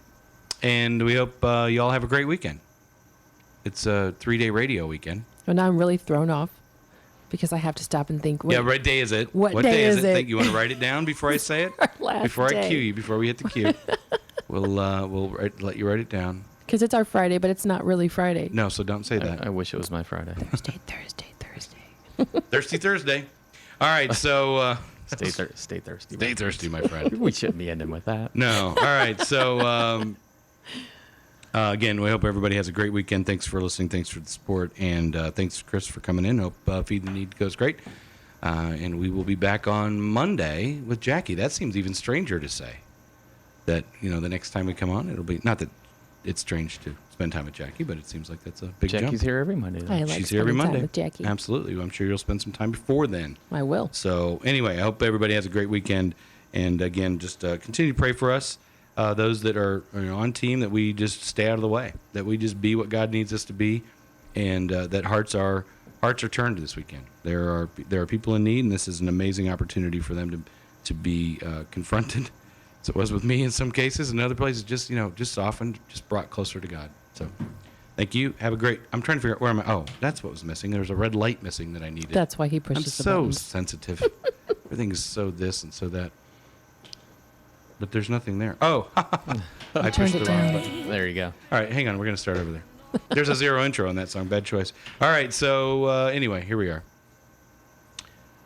And we hope you all have a great weekend. It's a 3-day radio weekend. Well, now I'm really thrown off because I have to stop and think. Wait, Yeah, what day is it? What day is it? Think you want to write it down before I say it? last Before I day. cue you, before we hit the cue. We'll let you write it down. Because it's our Friday, but it's not really Friday. No, so don't say that. I wish it was my Friday. Thursday. Thirsty Thursday. All right, so Stay thirsty. stay thirsty, my friend. We shouldn't be ending with that. No. All right. So, again, we hope everybody has a great weekend. Thanks for listening. Thanks for the support. And thanks, Chris, for coming in. Hope Feed the Need goes great. And we will be back on Monday with Jackie. That seems even stranger to say. That, the next time we come on, it'll be, not that it's strange to spend time with Jackie, but it seems like that's a big jump. Jackie's here every Monday. Though. I like She's here every spending time Monday. with Jackie. Absolutely. I'm sure you'll spend some time before then. I will. So anyway, I hope everybody has a great weekend. And again, just continue to pray for us, those that are on team, that we just stay out of the way, that we just be what God needs us to be, and that hearts are turned this weekend. There are people in need, and this is an amazing opportunity for them to be confronted. So it was with me in some cases, and other places just softened, just brought closer to God. So thank you. Have a great. I'm trying to figure out where am I. Oh, that's what was missing. There was a red light missing that I needed. That's why he I'm pushes the so buttons. sensitive. Everything is so this and so that. But there's nothing there. Oh, I pushed it the wrong down. button. There you go. All right, hang on. We're going to start over there. There's a zero intro on that song. Bad choice. All right, so anyway, here we are.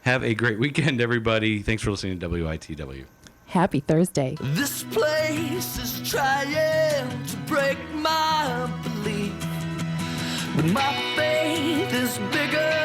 Have a great weekend, everybody. Thanks for listening to WITW. Happy Thursday. This place is trying to break my belief, but my faith is bigger